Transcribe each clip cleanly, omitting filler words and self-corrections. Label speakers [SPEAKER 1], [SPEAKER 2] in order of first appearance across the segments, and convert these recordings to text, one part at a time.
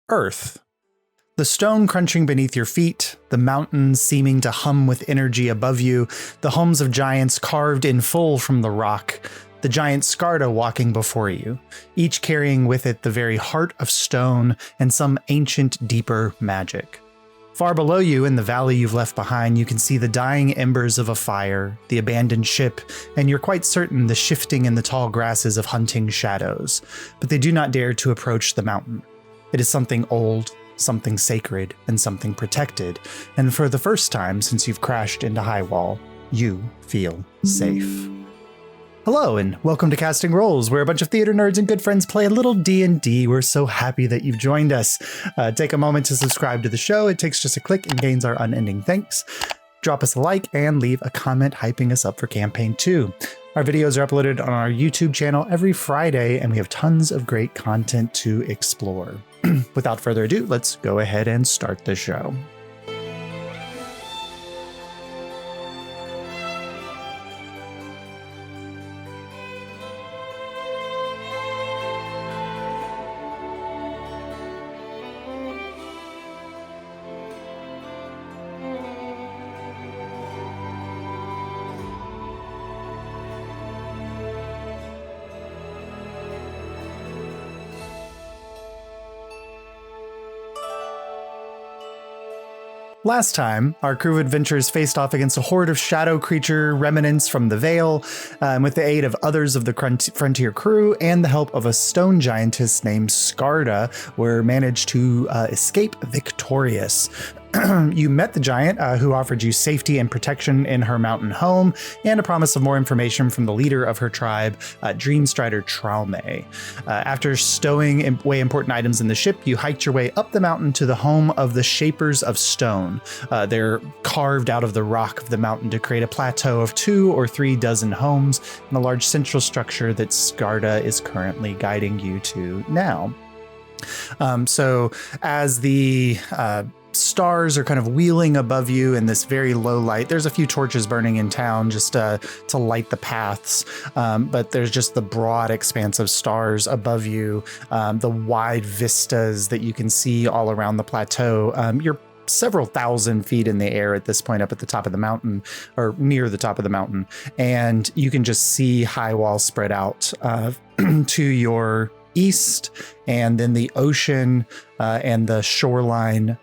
[SPEAKER 1] Earth. The stone crunching beneath your feet, the mountains seeming to hum with energy above you, the homes of giants carved in full from the rock, the giant Skarda walking before you, each carrying with it the very heart of stone and some ancient, deeper magic. Far below you in the valley you've left behind, you can see the dying embers of a fire, the abandoned ship, and you're quite certain the shifting in the tall grasses of hunting shadows, but they do not dare to approach the mountain. It is something old, something sacred, and something protected, and for the first time since you've crashed into Highwall, you feel safe. Hello, and welcome to Casting Roles, where a bunch of theater nerds and good friends play a little D&D. We're so happy that you've joined us. Take a moment to subscribe to the show. It takes just a click and gains our unending thanks. Drop us a like and leave a comment hyping us up for Campaign 2. Our videos are uploaded on our YouTube channel every Friday, and we have tons of great content to explore. Without further ado, let's go ahead and start the show. Last time, our crew of adventurers faced off against a horde of shadow creature remnants from the Vale, with the aid of others of the frontier crew and the help of a stone giantess named Skarda, were managed to escape victorious. You met the giant who offered you safety and protection in her mountain home and a promise of more information from the leader of her tribe, Dreamstrider Traume. After stowing away important items in the ship, you hiked your way up the mountain to the home of the Shapers of Stone. They're carved out of the rock of the mountain to create a plateau of 2 or 3 dozen homes and a large central structure that Skarda is currently guiding you to now. So as the stars are kind of wheeling above you in this very low light. There's a few torches burning in town just to light the paths, but there's just the broad expanse of stars above you, the wide vistas that you can see all around the plateau. You're several thousand feet in the air at this point up at the top of the mountain, or near the top of the mountain, and you can just see Highwall spread out to your east, and then the ocean and the shoreline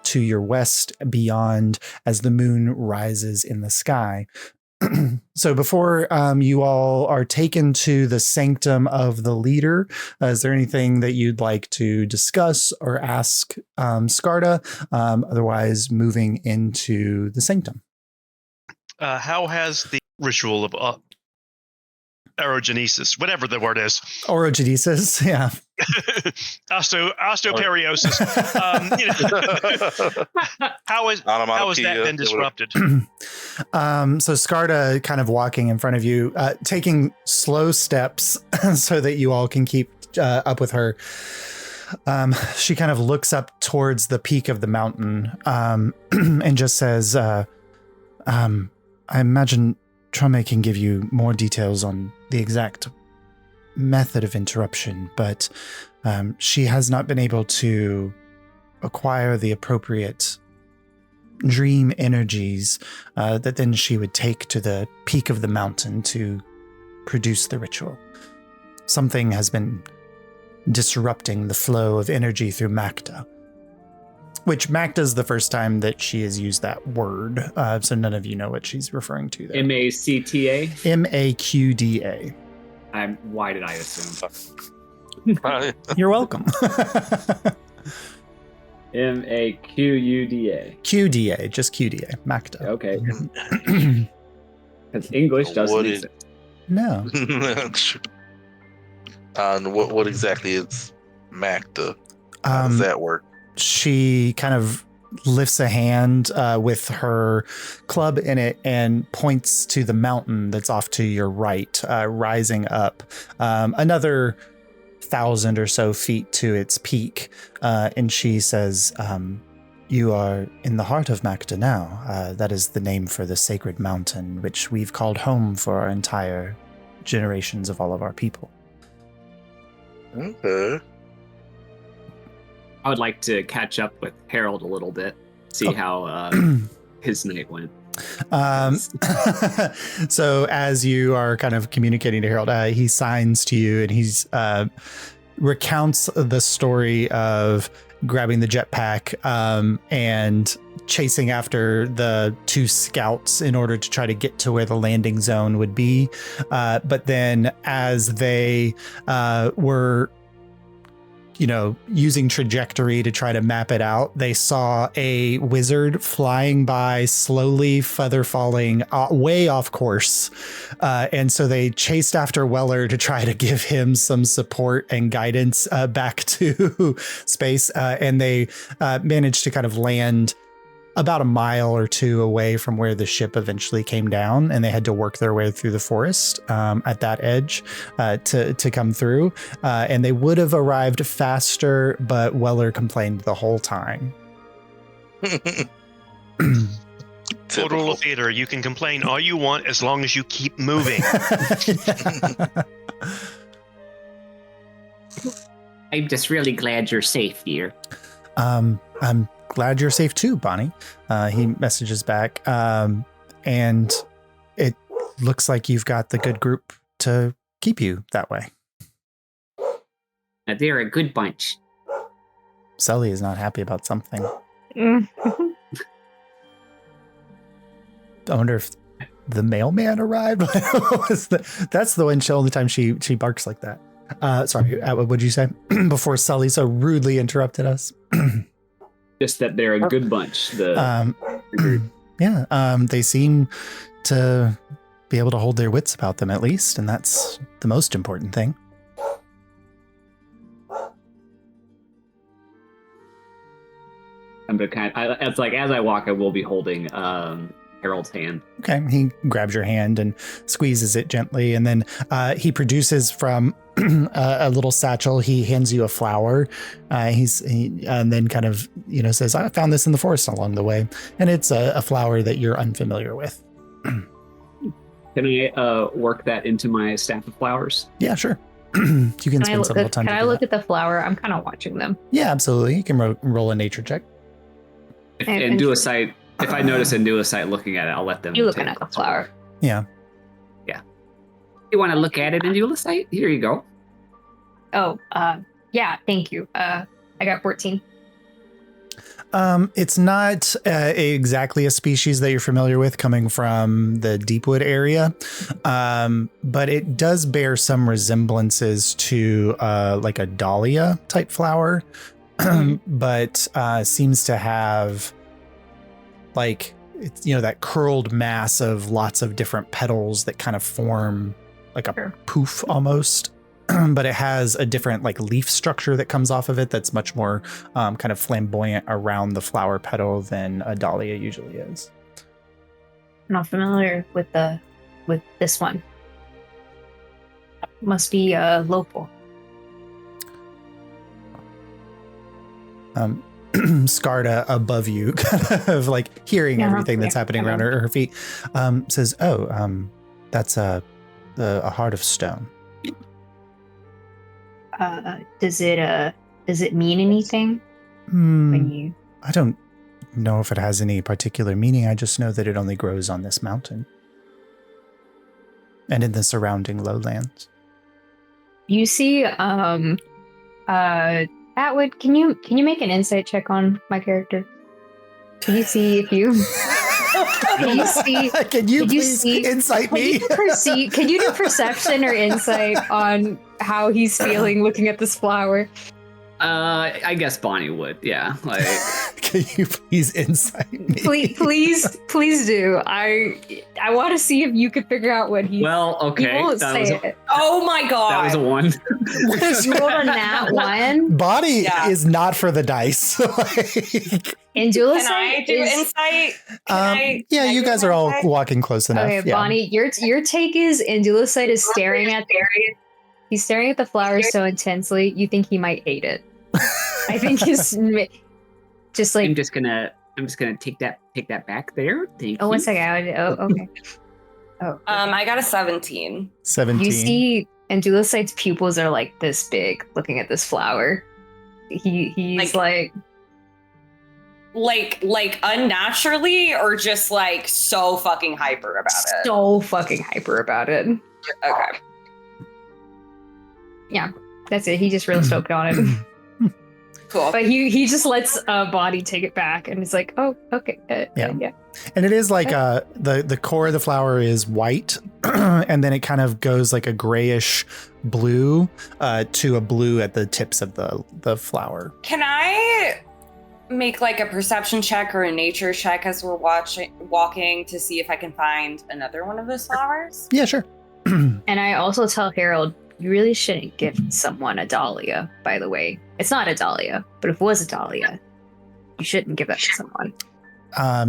[SPEAKER 1] to your west beyond as the moon rises in the sky. So before you all are taken to the sanctum of the leader, is there anything that you'd like to discuss or ask Skarda? Otherwise, moving into the sanctum.
[SPEAKER 2] How has the ritual of orogenesis, whatever the word is.
[SPEAKER 1] Orogenesis, yeah.
[SPEAKER 2] Osteoperiosis. How has that been disrupted?
[SPEAKER 1] So Skarda kind of walking in front of you, taking slow steps so that you all can keep up with her. She kind of looks up towards the peak of the mountain and just says, I imagine Traume can give you more details on the exact method of interruption, but she has not been able to acquire the appropriate dream energies that then she would take to the peak of the mountain to produce the ritual. Something has been disrupting the flow of energy through Macta. Which Macta is the first time that she has used that word, so none of you know what she's referring to there.
[SPEAKER 3] M-A-C-T-A?
[SPEAKER 1] M-A-Q-D-A.
[SPEAKER 3] Why did I assume?
[SPEAKER 1] You're welcome.
[SPEAKER 3] M-A-Q-U-D-A.
[SPEAKER 1] Q-D-A, just Q-D-A, Macta.
[SPEAKER 3] Okay. Because English doesn't exist.
[SPEAKER 1] No.
[SPEAKER 4] And what exactly is Macta? How does that work?
[SPEAKER 1] She kind of lifts a hand with her club in it and points to the mountain that's off to your right, rising up another 1,000 or so feet to its peak. And she says, you are in the heart of Macta now. That is the name for the sacred mountain, which we've called home for our entire generations of all of our people.
[SPEAKER 4] Okay.
[SPEAKER 3] I would like to catch up with Harold a little bit, see how his night went.
[SPEAKER 1] So as you are kind of communicating to Harold, he signs to you and he's recounts the story of grabbing the jetpack and chasing after the 2 scouts in order to try to get to where the landing zone would be. But then as they were using trajectory to try to map it out, they saw a wizard flying by slowly, feather falling way off course. And so they chased after Weller to try to give him some support and guidance back to space. And they managed to kind of land about a mile or 2 away from where the ship eventually came down, and they had to work their way through the forest at that edge to come through. And they would have arrived faster, but Weller complained the whole time.
[SPEAKER 2] Total theater. You can complain all you want as long as you keep moving.
[SPEAKER 3] I'm just really glad you're safe here.
[SPEAKER 1] I'm glad you're safe too, Bonnie. He messages back. And it looks like you've got the good group to keep you that way.
[SPEAKER 3] They're a good bunch.
[SPEAKER 1] Sully is not happy about something. I wonder if the mailman arrived. That's the only time she barks like that. Sorry, what would you say? Before Sully so rudely interrupted us.
[SPEAKER 3] Just that they're a good bunch.
[SPEAKER 1] They seem to be able to hold their wits about them at least, and that's the most important thing.
[SPEAKER 3] I'm gonna it's like as I walk, I will be holding Harold's hand. Okay,
[SPEAKER 1] he grabs your hand and squeezes it gently, and then he produces from a little satchel. He hands you a flower. And then kind of says, "I found this in the forest along the way," and it's a flower that you're unfamiliar with.
[SPEAKER 3] Can I work that into my staff of flowers?
[SPEAKER 1] Yeah, sure. You can spend some little time.
[SPEAKER 5] Can I look at the flower? I'm kind of watching them.
[SPEAKER 1] Yeah, absolutely. You can roll a nature check.
[SPEAKER 3] And do a sight. If I notice and do a sight looking at it, I'll let them.
[SPEAKER 5] You looking at the flower?
[SPEAKER 1] Yeah.
[SPEAKER 3] Yeah. You want to look at it and do a sight? Here you go.
[SPEAKER 5] Oh, yeah. Thank you. I got 14.
[SPEAKER 1] It's not exactly a species that you're familiar with coming from the Deepwood area, but it does bear some resemblances to like a dahlia type flower, but seems to have like, it's, that curled mass of lots of different petals that kind of form like a poof almost. But it has a different like leaf structure that comes off of it that's much more kind of flamboyant around the flower petal than a dahlia usually is.
[SPEAKER 5] I'm not familiar with this one. Must be local.
[SPEAKER 1] Scarda above you, kind of like hearing everything that's happening around her feet, says, "Oh, that's a heart of stone."
[SPEAKER 5] Does it mean anything?
[SPEAKER 1] I don't know if it has any particular meaning. I just know that it only grows on this mountain and in the surrounding lowlands.
[SPEAKER 5] You see, Atwood, can you make an insight check on my character? Can you see if you? Can you see?
[SPEAKER 1] Can you please insight me?
[SPEAKER 5] Can you do perception or insight on how he's feeling looking at this flower?
[SPEAKER 3] I guess Bonnie would. Yeah. Like,
[SPEAKER 1] can you please insight me?
[SPEAKER 5] Please do. I want to see if you could figure out what he.
[SPEAKER 3] Well, okay.
[SPEAKER 5] He won't say it.
[SPEAKER 6] Oh my god.
[SPEAKER 3] That was a 1.
[SPEAKER 5] You rolled a nat 1.
[SPEAKER 1] Bonnie is not for the dice.
[SPEAKER 5] Indulacite.
[SPEAKER 6] Can I do insight?
[SPEAKER 1] Yeah, you guys are all walking close enough.
[SPEAKER 5] Okay,
[SPEAKER 1] yeah.
[SPEAKER 5] Bonnie, your take is Indulacite is staring at he's staring at the flower so intensely you think he might hate it. I think he's just like
[SPEAKER 3] I'm just gonna take that back there. Thank you.
[SPEAKER 5] 1 second. Okay. Oh.
[SPEAKER 6] I got a 17.
[SPEAKER 1] 17.
[SPEAKER 5] You see Indulacite's pupils are like this big looking at this flower. he's like
[SPEAKER 6] unnaturally, or just like so fucking hyper about it?
[SPEAKER 5] so fucking hyper about it.
[SPEAKER 6] Okay.
[SPEAKER 5] Yeah, that's it. He just really stoked on it.
[SPEAKER 6] Cool.
[SPEAKER 5] But he just lets Bonnie take it back, and it's like, oh, okay, yeah.
[SPEAKER 1] And it is like the core of the flower is white, and then it kind of goes like a grayish blue to a blue at the tips of the flower.
[SPEAKER 6] Can I make like a perception check or a nature check as we're walking to see if I can find another one of those flowers?
[SPEAKER 1] Yeah, sure.
[SPEAKER 5] And I also tell Harold, you really shouldn't give someone a dahlia, by the way. It's not a dahlia, but if it was a dahlia, you shouldn't give that to someone.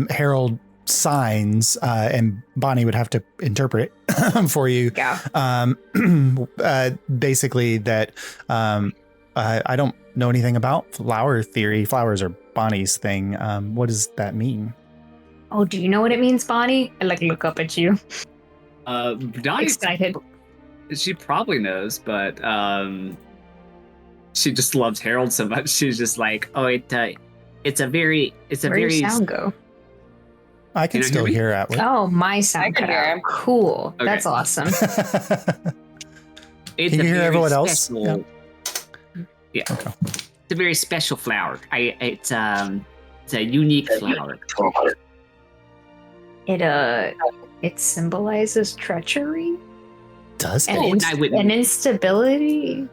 [SPEAKER 1] Harold signs, and Bonnie would have to interpret for you.
[SPEAKER 5] Yeah.
[SPEAKER 1] Basically that I don't know anything about flower theory. Flowers are Bonnie's thing. What does that mean?
[SPEAKER 5] Oh, do you know what it means, Bonnie? I look up at you.
[SPEAKER 7] Donnie's
[SPEAKER 5] Excited.
[SPEAKER 7] She probably knows, but she just loves Harold so much. She's just like, oh, it's a very
[SPEAKER 5] Where'd your sound go?
[SPEAKER 1] I can still hear Atwood.
[SPEAKER 5] Oh, my sound cut out. Cool.
[SPEAKER 7] Okay.
[SPEAKER 5] That's awesome.
[SPEAKER 7] It's
[SPEAKER 1] Can you hear everyone else?
[SPEAKER 7] Special, yeah. Okay. It's a very special flower. It's a unique flower.
[SPEAKER 5] It symbolizes treachery.
[SPEAKER 1] Does it?
[SPEAKER 5] And instability.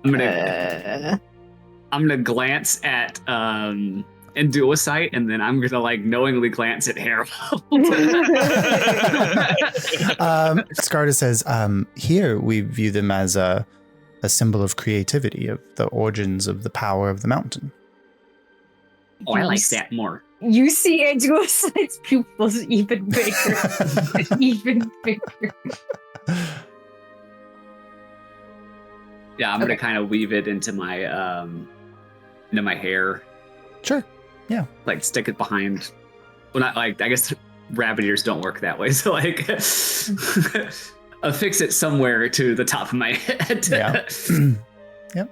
[SPEAKER 7] I'm gonna glance at Endulocite, and then I'm gonna like knowingly glance at Harold.
[SPEAKER 1] Scarda says, here we view them as a symbol of creativity, of the origins of the power of the mountain.
[SPEAKER 7] Oh, I like that more.
[SPEAKER 5] You see Endulocite's pupils even bigger. Even bigger.
[SPEAKER 7] Yeah, I'm gonna kind of weave it into my hair.
[SPEAKER 1] Sure. Yeah.
[SPEAKER 7] Like stick it behind. Well, not like, I guess rabbit ears don't work that way. So like affix it somewhere to the top of my head.
[SPEAKER 1] Yeah. Yep.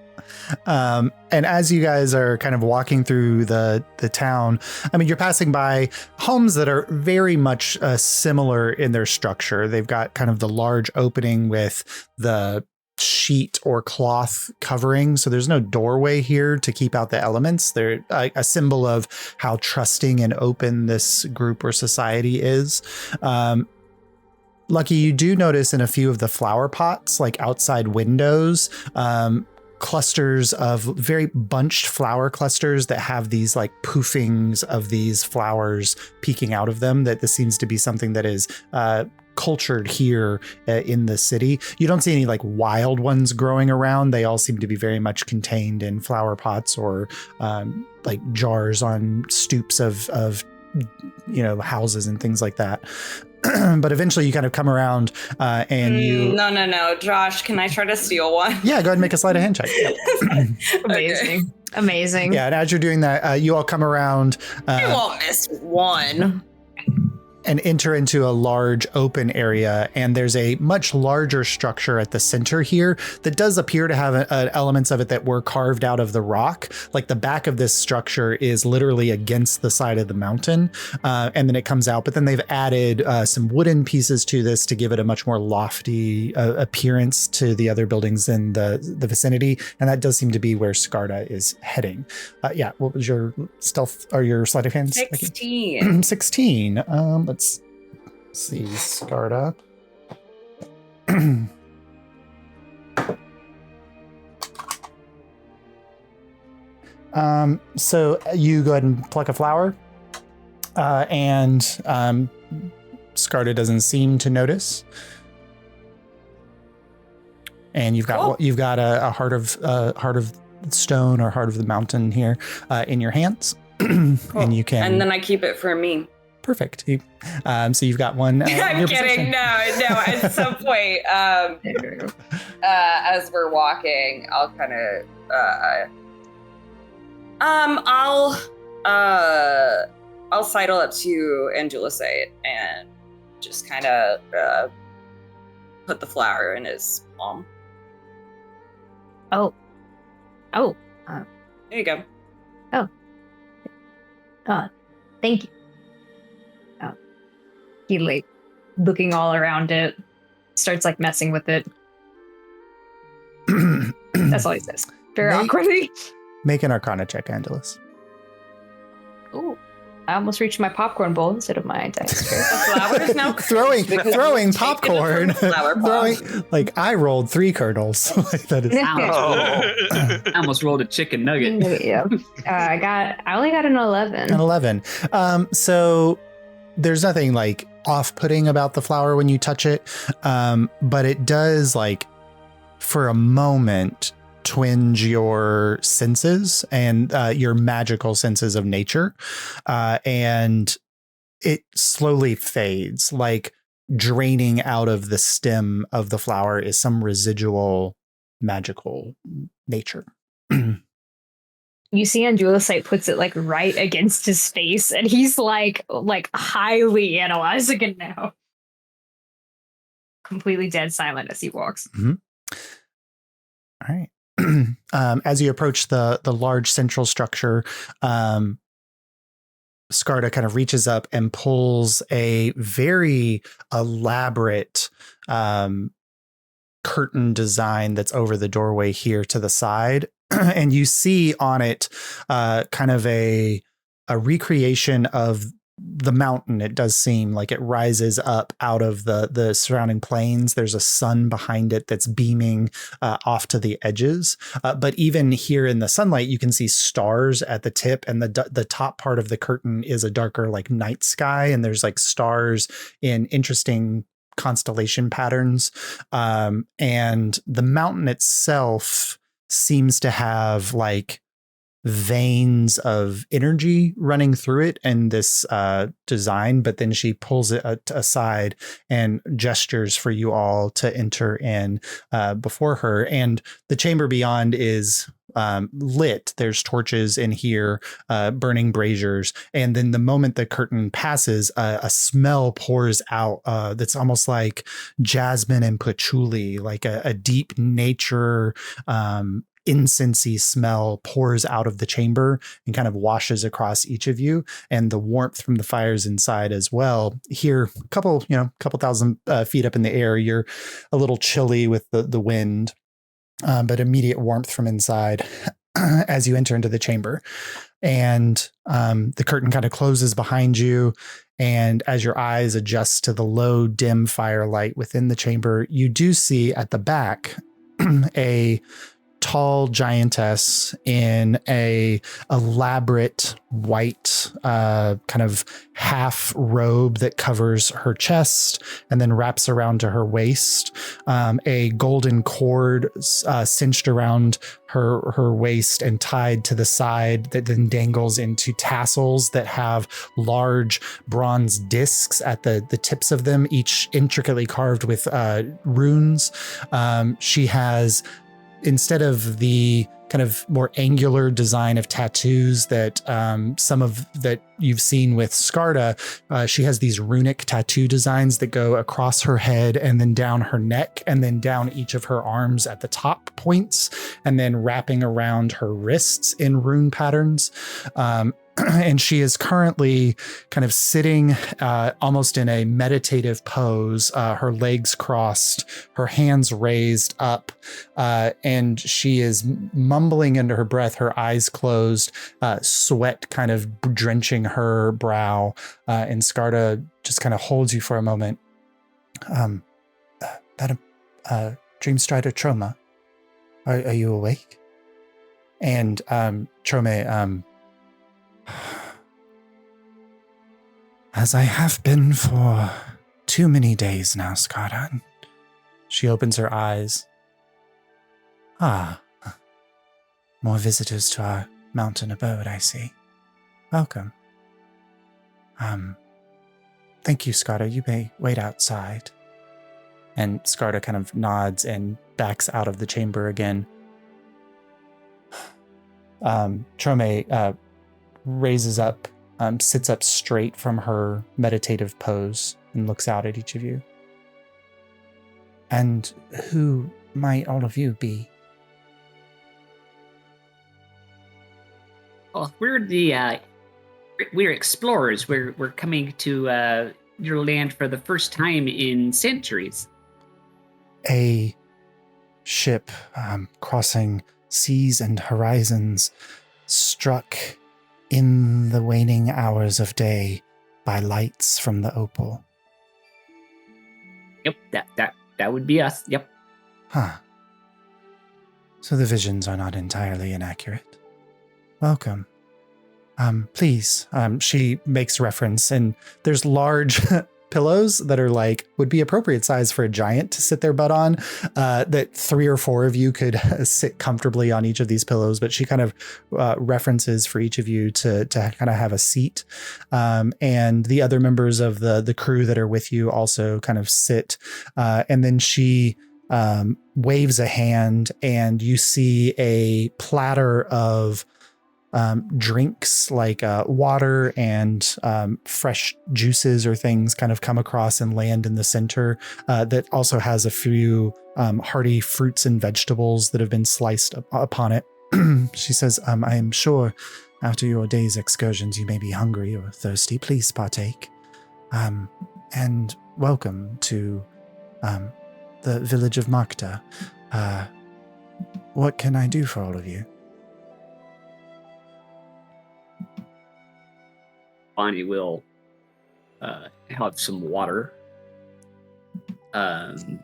[SPEAKER 1] And as you guys are kind of walking through the town, I mean, you're passing by homes that are very much similar in their structure. They've got kind of the large opening with the sheet or cloth covering. So there's no doorway here to keep out the elements. They're a symbol of how trusting and open this group or society is. Lucky, you do notice in a few of the flower pots, like outside windows, clusters of very bunched flower clusters that have these like poofings of these flowers peeking out of them. That this seems to be something that is cultured here in the city. You don't see any like wild ones growing around. They all seem to be very much contained in flower pots or like jars on stoops of houses and things like that. But eventually you kind of come around and you...
[SPEAKER 6] No. Josh, can I try to steal one?
[SPEAKER 1] Yeah, go ahead and make a sleight of hand check.
[SPEAKER 5] Amazing. Okay. Amazing.
[SPEAKER 1] Yeah, and as you're doing that, you all come around...
[SPEAKER 6] I won't miss one.
[SPEAKER 1] And enter into a large open area, and there's a much larger structure at the center here that does appear to have elements of it that were carved out of the rock. Like the back of this structure is literally against the side of the mountain, and then it comes out. But then they've added some wooden pieces to this to give it a much more lofty appearance to the other buildings in the vicinity, and that does seem to be where Scarda is heading. Yeah, what was your stealth or your sleight of hand?
[SPEAKER 6] 16.
[SPEAKER 1] 16. Let's see, Scarda. So you go ahead and pluck a flower, and Scarda doesn't seem to notice. And you've got a heart of stone or heart of the mountain here in your hands, cool. And you can.
[SPEAKER 6] And then I keep it for me.
[SPEAKER 1] Perfect. So you've got one.
[SPEAKER 6] I'm kidding. No. At some point, as we're walking, I'll kind of, I'll sidle up to Endulocite and just kind of put the flower in his palm.
[SPEAKER 5] Oh, Oh,
[SPEAKER 6] There you go.
[SPEAKER 5] thank you. He like looking all around it, starts like messing with it. That's all he says. Very awkwardly.
[SPEAKER 1] Make an Arcana check, Angelus.
[SPEAKER 5] Ooh, I almost reached my popcorn bowl instead of my dice tray.
[SPEAKER 6] Flowers now.
[SPEAKER 1] throwing popcorn.
[SPEAKER 6] Flower pot.
[SPEAKER 1] Like I rolled 3 kernels. Like that is.
[SPEAKER 7] I almost rolled a chicken nugget.
[SPEAKER 5] Yeah. I only got an 11.
[SPEAKER 1] An 11. So there's nothing like off-putting about the flower when you touch it, but it does like for a moment twinge your senses and your magical senses of nature, and it slowly fades, like draining out of the stem of the flower is some residual magical nature.
[SPEAKER 5] You see Andulusite puts it like right against his face, and he's like highly analyzing it now. Completely dead silent as he walks.
[SPEAKER 1] Mm-hmm. All right. As you approach the large central structure, Skarda kind of reaches up and pulls a very elaborate curtain design that's over the doorway here to the side. And you see on it kind of a recreation of the mountain. It does seem like it rises up out of the surrounding plains. There's a sun behind it that's beaming off to the edges. But even here in the sunlight, you can see stars at the tip, and the top part of the curtain is a darker like night sky. And there's like stars in interesting constellation patterns. And the mountain itself seems to have like veins of energy running through it and this design, but then she pulls it aside and gestures for you all to enter in before her. And the chamber beyond is lit. There's torches in here, burning braziers. And then the moment the curtain passes, a smell pours out that's almost like jasmine and patchouli, like a deep nature incensey smell pours out of the chamber and kind of washes across each of you, and the warmth from the fires inside as well. Here, a couple thousand feet up in the air, you're a little chilly with the wind, but immediate warmth from inside as you enter into the chamber. And the curtain kind of closes behind you, and as your eyes adjust to the low, dim firelight within the chamber, you do see at the back a tall giantess in a elaborate white kind of half robe that covers her chest and then wraps around to her waist, a golden cord cinched around her waist and tied to the side that then dangles into tassels that have large bronze discs at the tips of them, each intricately carved with runes. She has, instead of the kind of more angular design of tattoos that some of that you've seen with Skarda, she has these runic tattoo designs that go across her head and then down her neck and then down each of her arms at the top points and then wrapping around her wrists in rune patterns. And she is currently kind of sitting almost in a meditative pose, her legs crossed, her hands raised up, and she is mumbling under her breath, her eyes closed, sweat kind of drenching her brow. And Skarda just kind of holds you for a moment. Dreamstrider Troma, are you awake? And Trome, as I have been for too many days now, Skarda. She opens her eyes. Ah, more visitors to our mountain abode, I see. Welcome. Thank you, Skarda. You may wait outside. And Skarda kind of nods and backs out of the chamber again. Trome raises up, sits up straight from her meditative pose and looks out at each of you. And who might all of you be?
[SPEAKER 7] Oh, we're explorers. We're coming to your land for the first time in centuries.
[SPEAKER 1] A ship crossing seas and horizons, struck in the waning hours of day by lights from the opal.
[SPEAKER 7] Yep, that would be us. Yep.
[SPEAKER 1] Huh. So the visions are not entirely inaccurate. Welcome. Please, she makes reference, and there's large pillows that are would be appropriate size for a giant to sit their butt on, that 3 or 4 of you could sit comfortably on each of these pillows, but she kind of references for each of you to kind of have a seat. And the other members of the crew that are with you also kind of sit. And then she waves a hand, and you see a platter of drinks like water and fresh juices or things kind of come across and land in the center, that also has a few hearty fruits and vegetables that have been sliced upon it. She says, I am sure after your day's excursions you may be hungry or thirsty. Please partake. And welcome to the village of Makta. What can I do for all of you?
[SPEAKER 7] Bonnie will have some water, and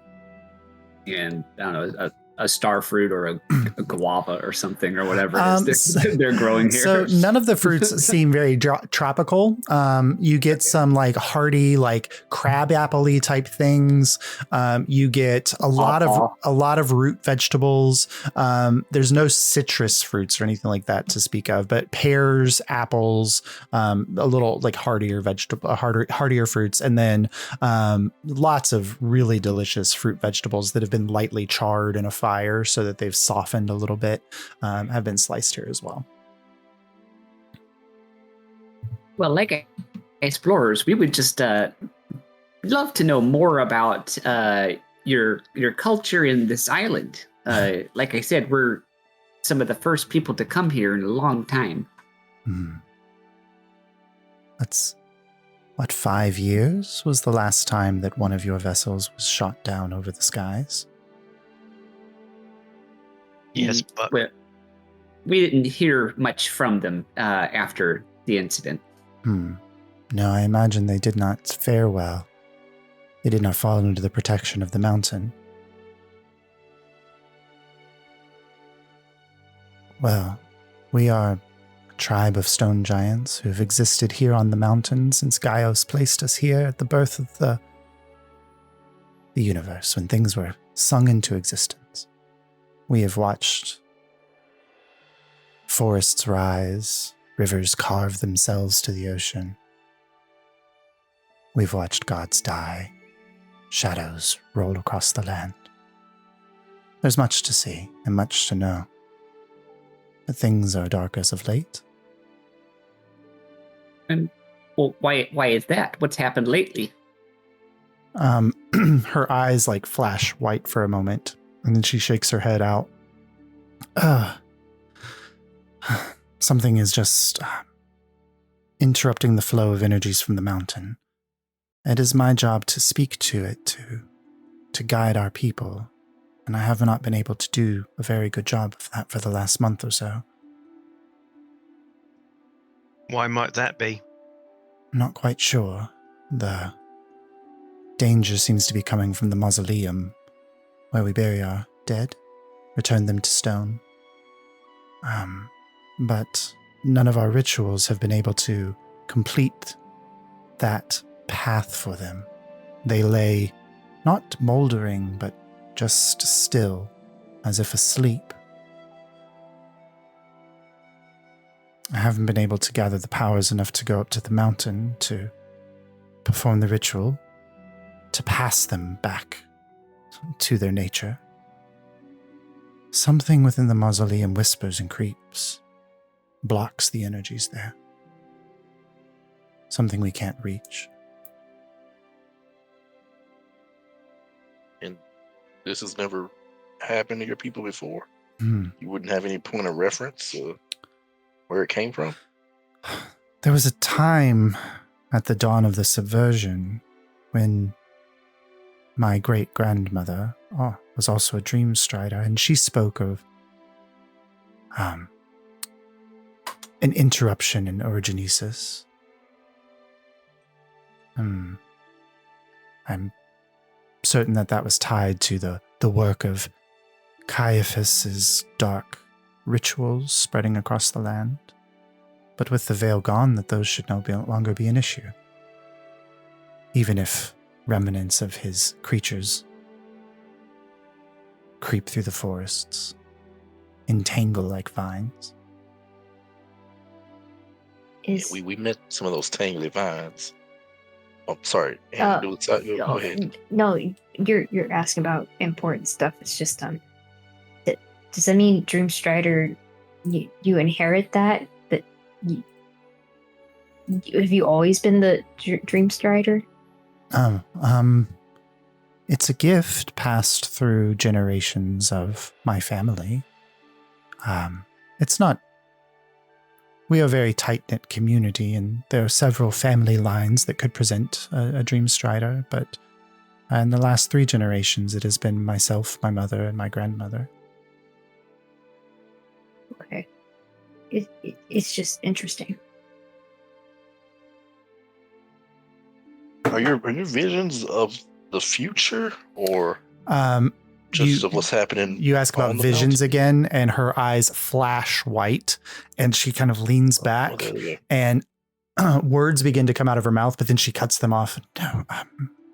[SPEAKER 7] I don't know, a star fruit or a guava or something or whatever it is they're growing here.
[SPEAKER 1] So none of the fruits seem very tropical. You get some hearty, crab apple-y type things. You get a lot of root vegetables. There's no citrus fruits or anything like that to speak of, but pears, apples, a little hardier fruits, and then lots of really delicious fruit vegetables that have been lightly charred in a fire so that they've softened a little bit, have been sliced here as well.
[SPEAKER 7] Well, like explorers, we would just love to know more about your culture in this island. Like I said, we're some of the first people to come here in a long time.
[SPEAKER 1] That's 5 years was the last time that one of your vessels was shot down over the skies?
[SPEAKER 2] Yes, but
[SPEAKER 7] we didn't hear much from them after the incident.
[SPEAKER 1] No, I imagine they did not fare well. They did not fall under the protection of the mountain. Well, we are a tribe of stone giants who have existed here on the mountain since Gaios placed us here at the birth of the universe, when things were sung into existence. We have watched forests rise, rivers carve themselves to the ocean. We've watched gods die, shadows roll across the land. There's much to see and much to know. But things are dark as of late.
[SPEAKER 7] And well, why is that? What's happened lately?
[SPEAKER 1] Her eyes flash white for a moment, and then she shakes her head out. Something is just interrupting the flow of energies from the mountain. It is my job to speak to it, to guide our people, and I have not been able to do a very good job of that for the last month or so.
[SPEAKER 2] Why might that be?
[SPEAKER 1] I'm not quite sure. The danger seems to be coming from the mausoleum where we bury our dead, return them to stone. But none of our rituals have been able to complete that path for them. They lay not moldering, but just still, as if asleep. I haven't been able to gather the powers enough to go up to the mountain to perform the ritual, to pass them back to their nature. Something within the mausoleum whispers and creeps, blocks the energies there. Something we can't reach.
[SPEAKER 4] And this has never happened to your people before?
[SPEAKER 1] Hmm.
[SPEAKER 4] You wouldn't have any point of reference? where it came from?
[SPEAKER 1] There was a time at the dawn of the subversion when my great-grandmother was also a dream strider, and she spoke of an interruption in originasis. I'm certain that was tied to the work of Caiaphas's dark rituals spreading across the land. But with the veil gone, that those should no longer be an issue. Even if remnants of his creatures creep through the forests, entangle like vines.
[SPEAKER 4] We met some of those tangly vines. Oh, sorry. Go ahead.
[SPEAKER 5] No, you're asking about important stuff. It's just does that mean Dream Strider? You inherit that? Have you always been the Dream Strider?
[SPEAKER 1] It's a gift passed through generations of my family. It's not. We are a very tight-knit community, and there are several family lines that could present a Dream Strider, but in the last 3 generations, it has been myself, my mother, and my grandmother.
[SPEAKER 5] Okay. It's just interesting.
[SPEAKER 4] Are your visions of the future, or just of what's happening?
[SPEAKER 1] You ask about visions again, and her eyes flash white, and she kind of leans back, and words begin to come out of her mouth, but then she cuts them off. No,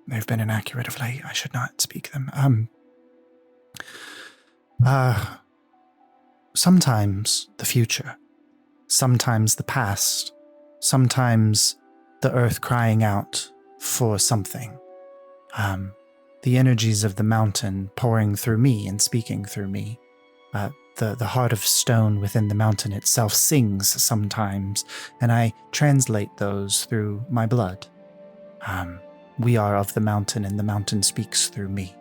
[SPEAKER 1] they've been inaccurate of late. I should not speak them. Sometimes the future, sometimes the past, sometimes the earth crying out for something. The energies of the mountain pouring through me and speaking through me. The heart of stone within the mountain itself sings sometimes, and I translate those through my blood. We are of the mountain, and the mountain speaks through me.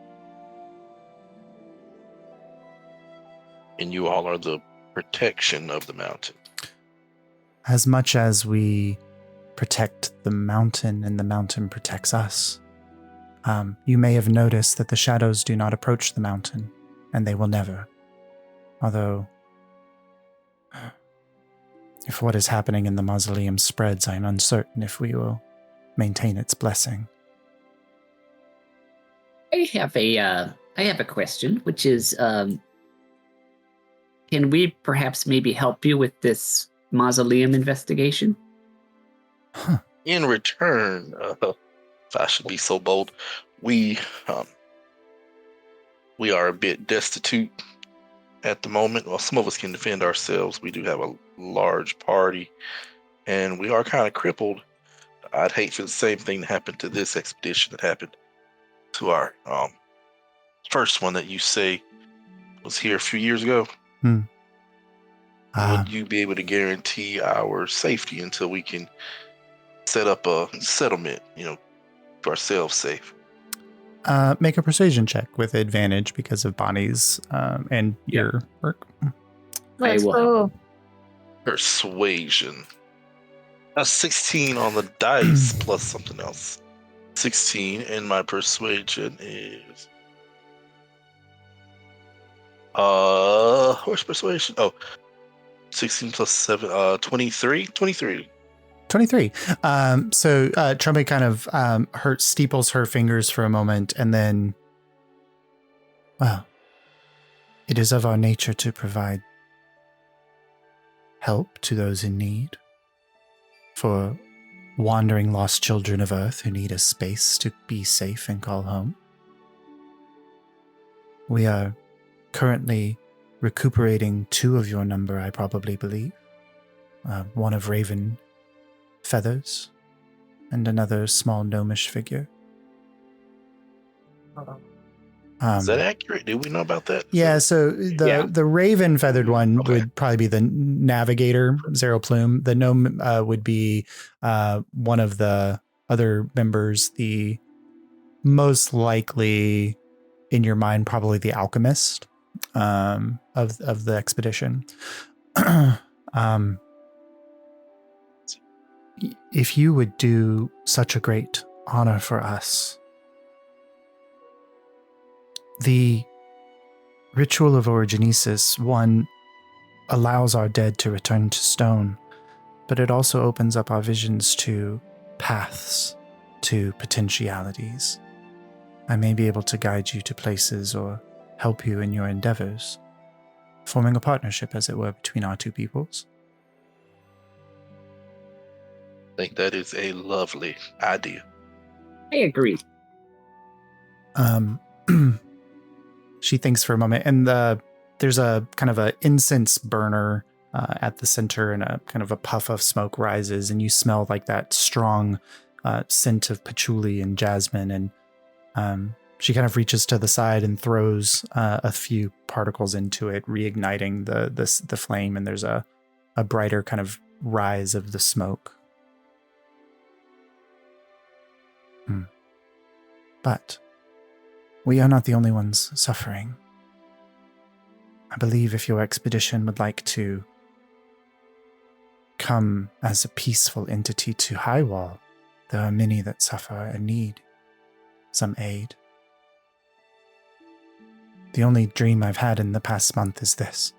[SPEAKER 4] And you all are the protection of the mountain.
[SPEAKER 1] As much as we protect the mountain and the mountain protects us. You may have noticed that the shadows do not approach the mountain, and they will never. Although, if what is happening in the mausoleum spreads, I am uncertain if we will maintain its blessing.
[SPEAKER 7] I have a question, which is, can we perhaps maybe help you with this mausoleum investigation?
[SPEAKER 1] Huh.
[SPEAKER 4] In return, if I should be so bold, we are a bit destitute at the moment. Well, some of us can defend ourselves. We do have a large party, and we are kind of crippled. I'd hate for the same thing to happen to this expedition that happened to our first one that you say was here a few years ago. Would you be able to guarantee our safety until we can set up a settlement, for ourselves safe?
[SPEAKER 1] Make a persuasion check with advantage because of Bonnie's and your work.
[SPEAKER 5] Let's go.
[SPEAKER 4] Persuasion. A 16 on the dice plus something else. 16, and my persuasion is where's persuasion? 16 plus 7, 23. 23.
[SPEAKER 1] So Trumpet kind of steeples her fingers for a moment, and then, well, it is of our nature to provide help to those in need, for wandering lost children of Earth who need a space to be safe and call home. We are currently recuperating 2 of your number, I probably believe. One of Raven feathers, and another small gnomish figure.
[SPEAKER 4] Is that accurate? Do we know about that?
[SPEAKER 1] Yeah, so the raven feathered one would probably be the navigator, Zero Plume. The gnome would be one of the other members, the most likely, in your mind, probably the alchemist of the expedition. if you would do such a great honor for us, the ritual of Origenesis, one, allows our dead to return to stone, but it also opens up our visions to paths, to potentialities. I may be able to guide you to places or help you in your endeavors, forming a partnership, as it were, between our two peoples.
[SPEAKER 4] I think that is a lovely idea.
[SPEAKER 7] I agree.
[SPEAKER 1] She thinks for a moment, and there's a kind of a incense burner at the center, and a kind of a puff of smoke rises, and you smell like that strong scent of patchouli and jasmine. And she kind of reaches to the side and throws a few particles into it, reigniting the flame, and there's a brighter kind of rise of the smoke. But we are not the only ones suffering. I believe if your expedition would like to come as a peaceful entity to Highwall, there are many that suffer and need some aid. The only dream I've had in the past month is this.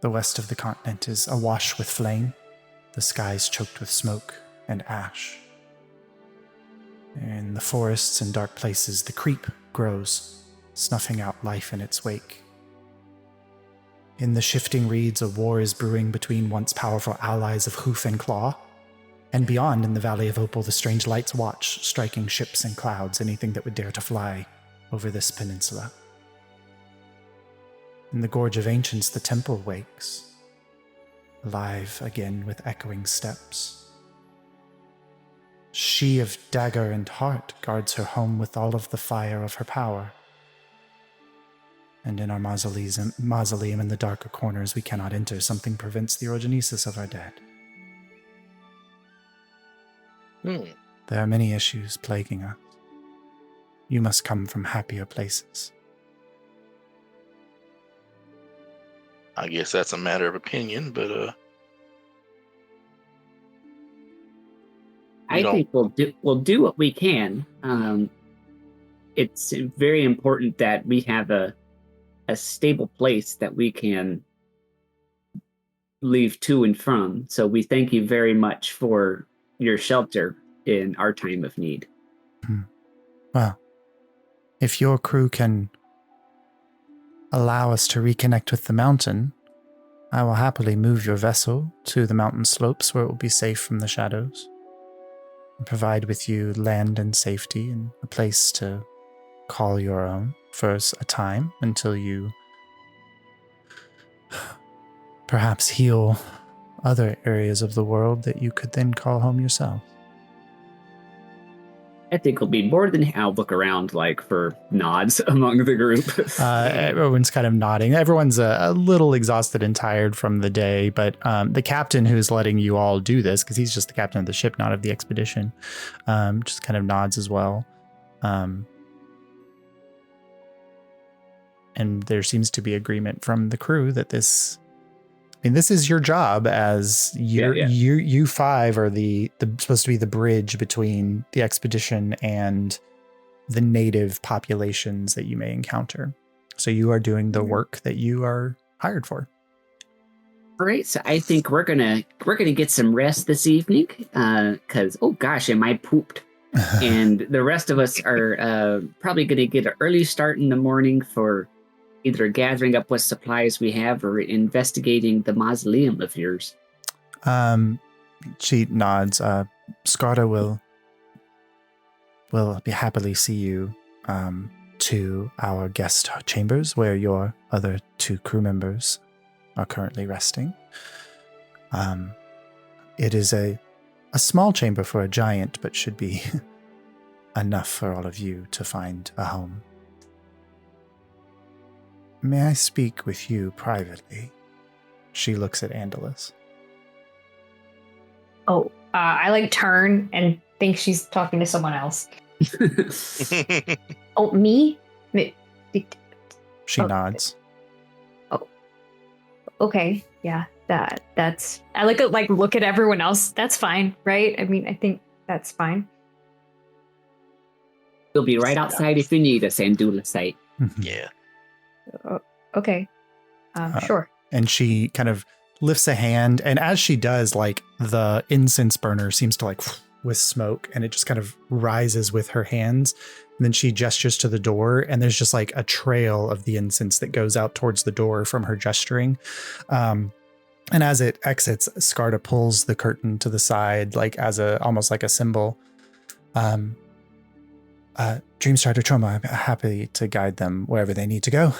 [SPEAKER 1] The west of the continent is awash with flame, the skies choked with smoke and ash. In the forests and dark places, the creep grows, snuffing out life in its wake. In the shifting reeds, a war is brewing between once powerful allies of hoof and claw. And beyond, in the Valley of Opal, the strange lights watch, striking ships and clouds, anything that would dare to fly over this peninsula. In the Gorge of Ancients, the temple wakes, alive again with echoing steps. She of dagger and heart guards her home with all of the fire of her power. And in our mausoleum in the darker corners we cannot enter. Something prevents the Origenesis of our dead. There are many issues plaguing us. You must come from happier places.
[SPEAKER 4] I guess that's a matter of opinion, but
[SPEAKER 7] I think we'll do what we can. It's very important that we have a stable place that we can leave to and from. So we thank you very much for your shelter in our time of need.
[SPEAKER 1] Well, if your crew can allow us to reconnect with the mountain, I will happily move your vessel to the mountain slopes where it will be safe from the shadows, and provide with you land and safety and a place to call your own for a time until you perhaps heal other areas of the world that you could then call home yourself.
[SPEAKER 7] I think we'll be more than I'll look around like for nods among the group.
[SPEAKER 1] Everyone's kind of nodding. Everyone's a little exhausted and tired from the day, but the captain who's letting you all do this, because he's just the captain of the ship, not of the expedition, just kind of nods as well. And there seems to be agreement from the crew that this is your job, as you five are the supposed to be the bridge between the expedition and the native populations that you may encounter. So you are doing the work that you are hired for.
[SPEAKER 7] All right, so I think we're gonna get some rest this evening, because oh gosh, am I pooped. And the rest of us are probably gonna get an early start in the morning for either gathering up what supplies we have or investigating the mausoleum of yours.
[SPEAKER 1] She nods. Scarta will be happily see you to our guest chambers where your other two crew members are currently resting. It is a small chamber for a giant, but should be enough for all of you to find a home. May I speak with you privately? She looks at Andalus.
[SPEAKER 5] Oh, I turn and think she's talking to someone else. Oh, me?
[SPEAKER 1] She nods.
[SPEAKER 5] Oh, okay, yeah. That's I look at everyone else. That's fine, right? I mean, I think that's fine.
[SPEAKER 7] We'll be right outside if you need us, Andulasite.
[SPEAKER 4] Yeah.
[SPEAKER 5] Okay. Sure.
[SPEAKER 1] And she kind of lifts a hand, and as she does, like the incense burner seems to like with smoke, and it just kind of rises with her hands. And then she gestures to the door, and there's just like a trail of the incense that goes out towards the door from her gesturing. And as it exits, Skarda pulls the curtain to the side, like as almost like a symbol. Dreamstar to Trauma, I'm happy to guide them wherever they need to go.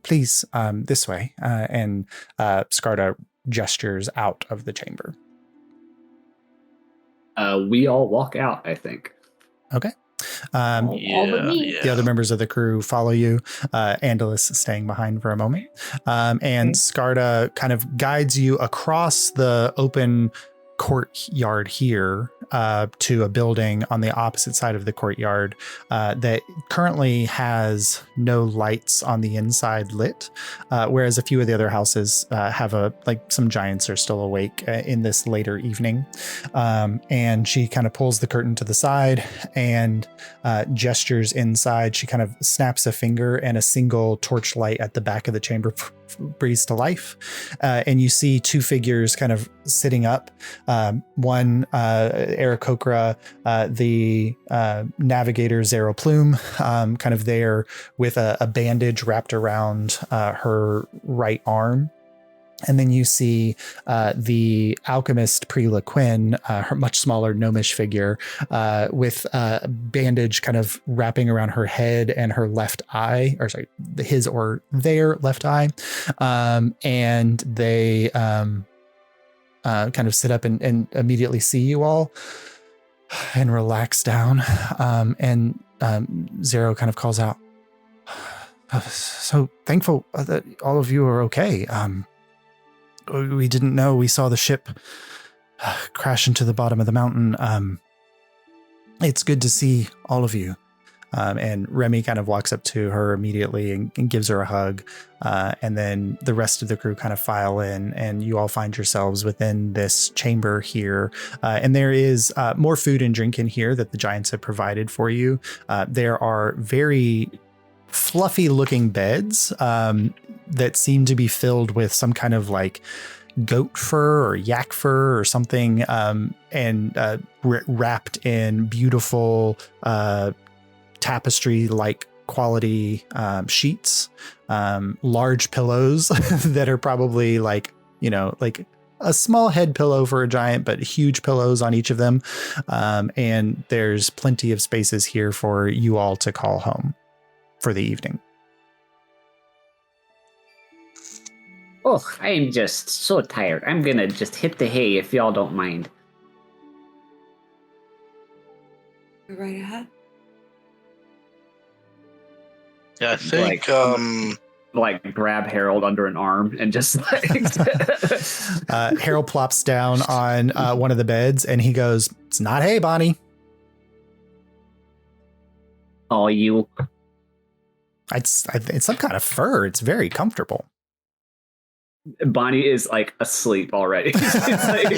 [SPEAKER 1] Please, this way. And Skarda gestures out of the chamber.
[SPEAKER 7] We all walk out, I think.
[SPEAKER 1] Okay.
[SPEAKER 5] All but me.
[SPEAKER 1] The other members of the crew follow you. Andalus staying behind for a moment. And Skarda kind of guides you across the open courtyard here to a building on the opposite side of the courtyard that currently has no lights on the inside lit, whereas a few of the other houses have some giants are still awake in this later evening. And she kind of pulls the curtain to the side and gestures inside. She kind of snaps a finger, and a single torchlight at the back of the chamber breathes to life. And you see two figures kind of sitting up. One, Aarakocra, the navigator Zero Plume, kind of there with a bandage wrapped around her right arm. And then you see the alchemist Prela Quinn, her much smaller gnomish figure, with a bandage kind of wrapping around her head and her left eye, or sorry, his or their left eye. And they kind of sit up and immediately see you all and relax down. And Zero kind of calls out, so thankful that all of you are okay. We didn't know. We saw the ship crash into the bottom of the mountain. It's good to see all of you. And Remy kind of walks up to her immediately and gives her a hug. And then the rest of the crew kind of file in, and you all find yourselves within this chamber here. And there is more food and drink in here that the giants have provided for you. There are very fluffy looking beds that seem to be filled with some kind of like goat fur or yak fur or something, and wrapped in beautiful tapestry like quality sheets, large pillows that are probably like a small head pillow for a giant, but huge pillows on each of them. And there's plenty of spaces here for you all to call home for the evening.
[SPEAKER 7] Oh, I am just so tired. I'm gonna just hit the hay if y'all don't mind.
[SPEAKER 6] Go right ahead.
[SPEAKER 4] Yeah, I think
[SPEAKER 7] Like grab Harold under an arm and just like
[SPEAKER 1] Harold plops down on one of the beds and he goes, "It's not hay, Bonnie."
[SPEAKER 7] Oh, you.
[SPEAKER 1] It's some kind of fur. It's very comfortable.
[SPEAKER 7] Bonnie is like asleep already.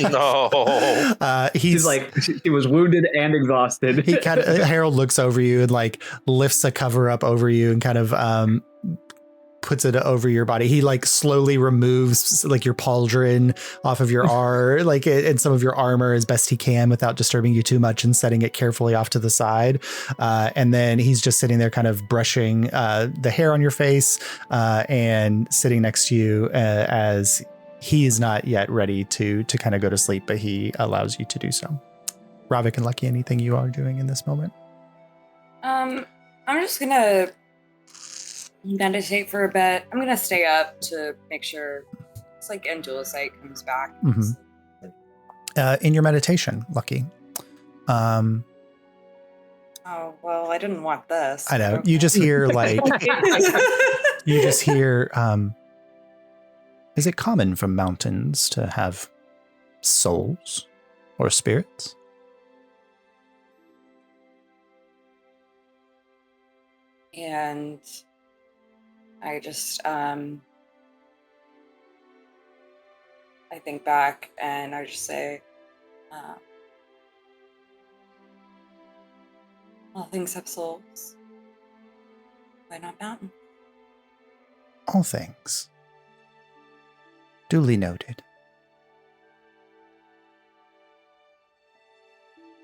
[SPEAKER 4] no.
[SPEAKER 1] He's
[SPEAKER 7] like she was wounded and exhausted.
[SPEAKER 1] He kind of Harold looks over you and like lifts a cover up over you and kind of puts it over your body. He like slowly removes like your pauldron off of your arm, like and some of your armor as best he can without disturbing you too much, and setting it carefully off to the side. And then he's just sitting there kind of brushing the hair on your face and sitting next to you as he is not yet ready to kind of go to sleep, but he allows you to do so. Ravik and Lucky, anything you are doing in this moment?
[SPEAKER 6] I'm just gonna meditate for a bit. I'm gonna stay up to make sure it's like Angelicite comes back.
[SPEAKER 1] Mm-hmm. In your meditation, Lucky.
[SPEAKER 6] Oh well, I didn't want this.
[SPEAKER 1] I know.
[SPEAKER 6] Okay.
[SPEAKER 1] You just hear like is it common for mountains to have souls or spirits?
[SPEAKER 6] And I just I think back and I just say, all things have souls. Why not mountain?
[SPEAKER 1] All things. Duly noted.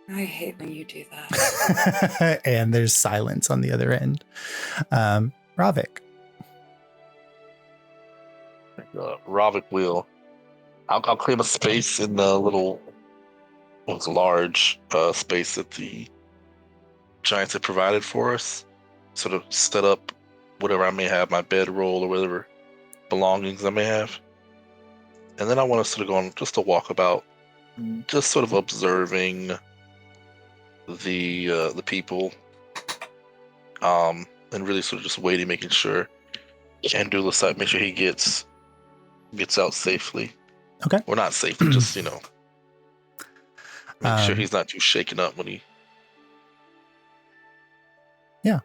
[SPEAKER 6] I hate when you do that.
[SPEAKER 1] And there's silence on the other end. Ravik.
[SPEAKER 4] Ravik will. I'll claim a space in the large space that the giants have provided for us. Sort of set up whatever I may have, my bedroll or whatever belongings I may have. And then I want to sort of go on just a walkabout, just sort of observing the people, and really sort of just waiting, making sure Andulus, make sure he gets out safely.
[SPEAKER 1] Okay.
[SPEAKER 4] Or not safely, just make sure he's not too shaken up when he.
[SPEAKER 1] Yeah,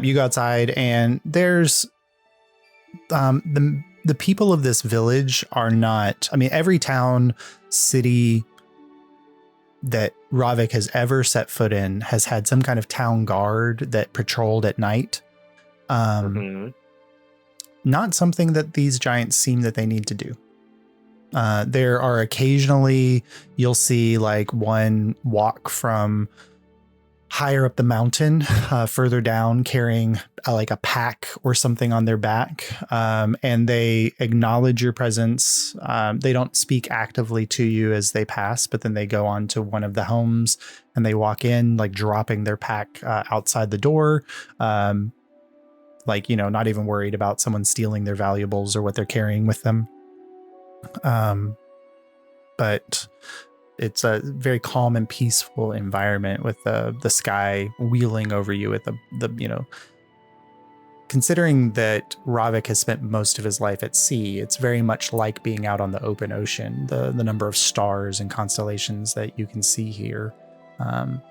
[SPEAKER 1] you go outside, and there's the people of this village are not. I mean, every town, city that Ravik has ever set foot in has had some kind of town guard that patrolled at night. Not something that these giants seem that they need to do. There are occasionally you'll see like one walk from higher up the mountain, further down, carrying like a pack or something on their back. And they acknowledge your presence. They don't speak actively to you as they pass, but then they go on to one of the homes and they walk in, like dropping their pack outside the door. Like, not even worried about someone stealing their valuables or what they're carrying with them. But it's a very calm and peaceful environment with the sky wheeling over you at the considering that Ravik has spent most of his life at sea, it's very much like being out on the open ocean, the number of stars and constellations that you can see here. And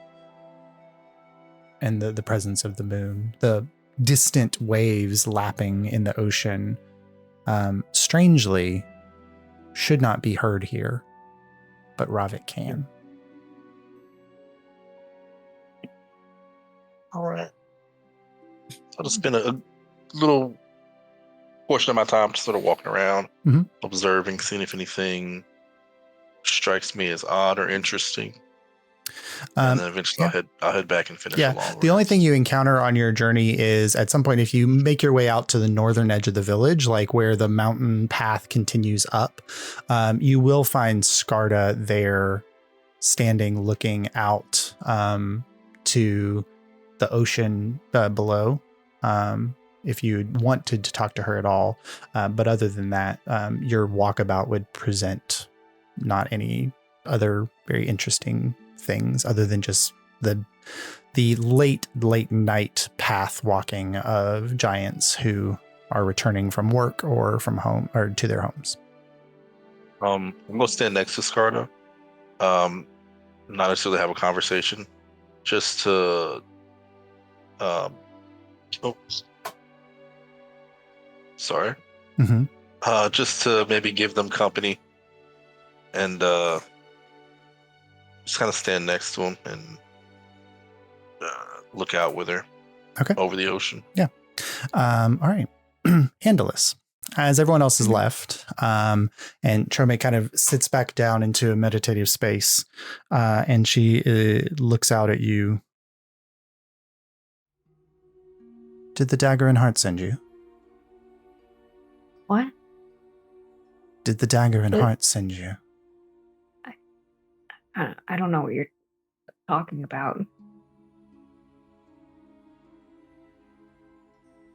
[SPEAKER 1] the presence of the moon, the distant waves lapping in the ocean, strangely should not be heard here, but Ravik can.
[SPEAKER 4] All right. I'll just spend a little portion of my time just sort of walking around, observing, seeing if anything strikes me as odd or interesting. And then eventually I'll head back and finish along.
[SPEAKER 1] The only thing you encounter on your journey is at some point, if you make your way out to the northern edge of the village, like where the mountain path continues up, you will find Skarda there standing, looking out to the ocean below. If you wanted to talk to her at all. But other than that, your walkabout would present not any other very interesting things other than just the late night path walking of giants who are returning from work or from home or to their homes.
[SPEAKER 4] I'm gonna stand next to Skarda, not necessarily have a conversation, just to just to maybe give them company and just kind of stand next to him and look out with her over the ocean.
[SPEAKER 1] Yeah. All right. Andalus. As everyone else is left, and Trome kind of sits back down into a meditative space, and she looks out at you. Did the dagger and heart send you?
[SPEAKER 5] What?
[SPEAKER 1] Did the dagger and heart send you?
[SPEAKER 5] I don't know what you're talking about.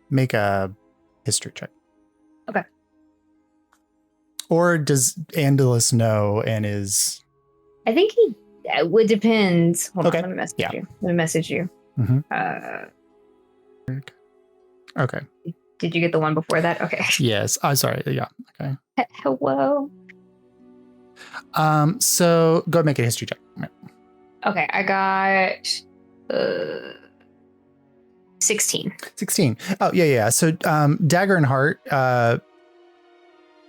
[SPEAKER 1] Make a history check.
[SPEAKER 5] Okay.
[SPEAKER 1] Or does Andalus know and is...
[SPEAKER 5] I think he would depend. Hold on, let me message
[SPEAKER 1] Yeah.
[SPEAKER 5] you. Let me message you.
[SPEAKER 1] Okay.
[SPEAKER 5] Did you get the one before that? Okay.
[SPEAKER 1] Yes. I'm sorry. Yeah. Okay.
[SPEAKER 5] Hello.
[SPEAKER 1] So go make a history check.
[SPEAKER 5] Okay, I got 16.
[SPEAKER 1] 16. Oh, yeah. So Dagger and Heart,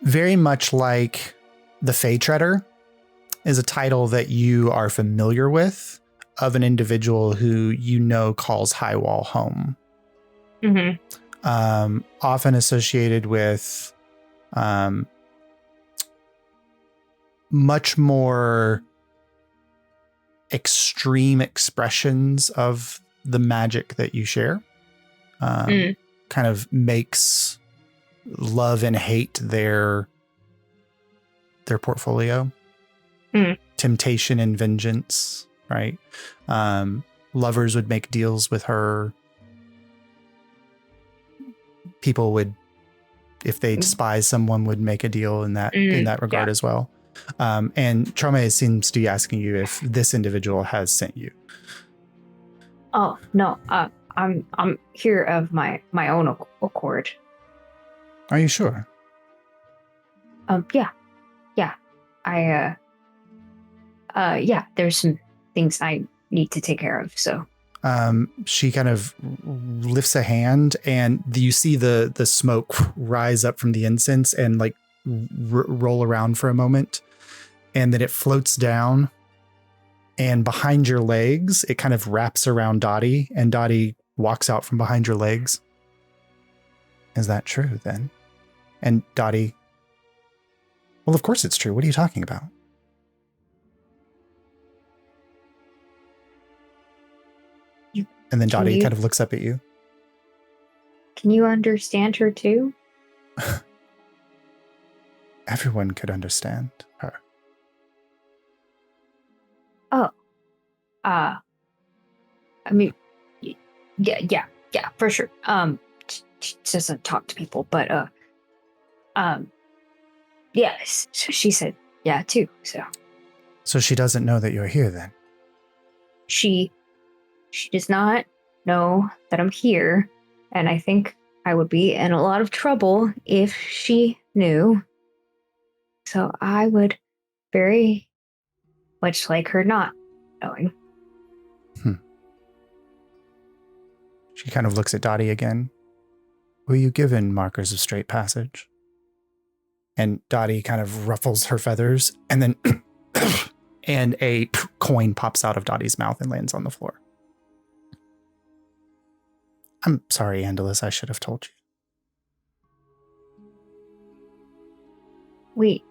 [SPEAKER 1] very much like The Fey Treader is a title that you are familiar with of an individual who you know calls Highwall home.
[SPEAKER 5] Mm-hmm.
[SPEAKER 1] Often associated with much more extreme expressions of the magic that you share. Kind of makes love and hate their portfolio. Temptation and vengeance, right? Lovers would make deals with her. People would, if they despise someone, would make a deal in that regard as well. And Trauma seems to be asking you if this individual has sent you.
[SPEAKER 5] Oh no, I'm here of my own accord.
[SPEAKER 1] Are you sure?
[SPEAKER 5] Yeah. Yeah, there's some things I need to take care of, so.
[SPEAKER 1] She kind of lifts a hand, and you see the smoke rise up from the incense and like roll around for a moment, and then it floats down, and behind your legs, it kind of wraps around Dottie, and Dottie walks out from behind your legs. Is that true then? And Dottie, well, of course it's true. What are you talking about? And then Dottie kind of looks up at you.
[SPEAKER 5] Can you understand her too?
[SPEAKER 1] Everyone could understand her.
[SPEAKER 5] Oh. I mean, yeah, for sure. She doesn't talk to people, but, yeah, so she said, yeah, too, so.
[SPEAKER 1] So she doesn't know that you're here then?
[SPEAKER 5] She does not know that I'm here, and I think I would be in a lot of trouble if she knew. So I would very much like her not knowing.
[SPEAKER 1] She kind of looks at Dottie again. Were you given markers of straight passage? And Dottie kind of ruffles her feathers, and then and a coin pops out of Dottie's mouth and lands on the floor. I'm sorry, Andalus, I should have told you.
[SPEAKER 5] Wait,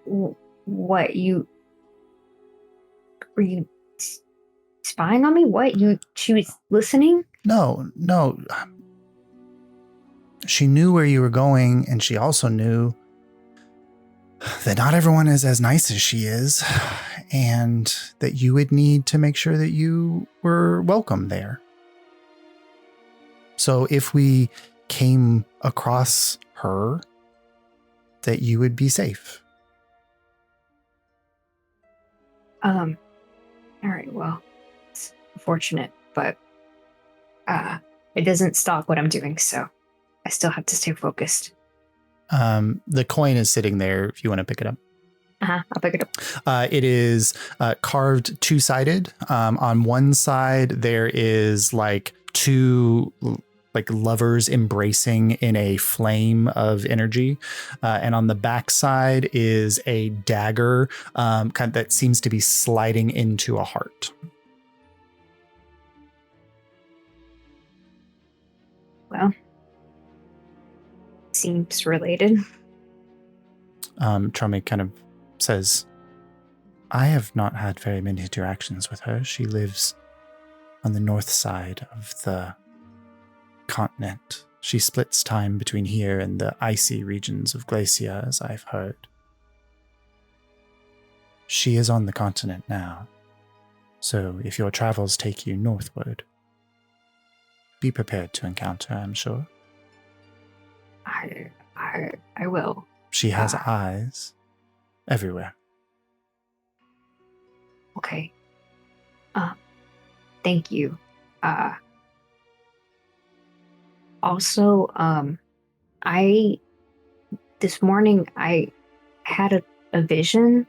[SPEAKER 5] what, were you spying on me? What, she was listening?
[SPEAKER 1] No. She knew where you were going, and she also knew that not everyone is as nice as she is, and that you would need to make sure that you were welcome there. So if we came across her, that you would be safe.
[SPEAKER 5] All right, well, it's unfortunate, but it doesn't stop what I'm doing, so I still have to stay focused.
[SPEAKER 1] The coin is sitting there if you want to pick it up.
[SPEAKER 5] I'll pick it up.
[SPEAKER 1] It is carved two-sided. On one side, there is like two like lovers embracing in a flame of energy. And on the back side is a dagger kind of that seems to be sliding into a heart.
[SPEAKER 5] Well, seems related.
[SPEAKER 1] Trummy kind of says, I have not had very many interactions with her. She lives on the north side of the continent. She splits time between here and the icy regions of Glacia, as I've heard. She is on the continent now, so if your travels take you northward, be prepared to encounter, I'm sure.
[SPEAKER 5] I will.
[SPEAKER 1] She has eyes everywhere.
[SPEAKER 5] Okay. Thank you. Also, this morning I had a vision,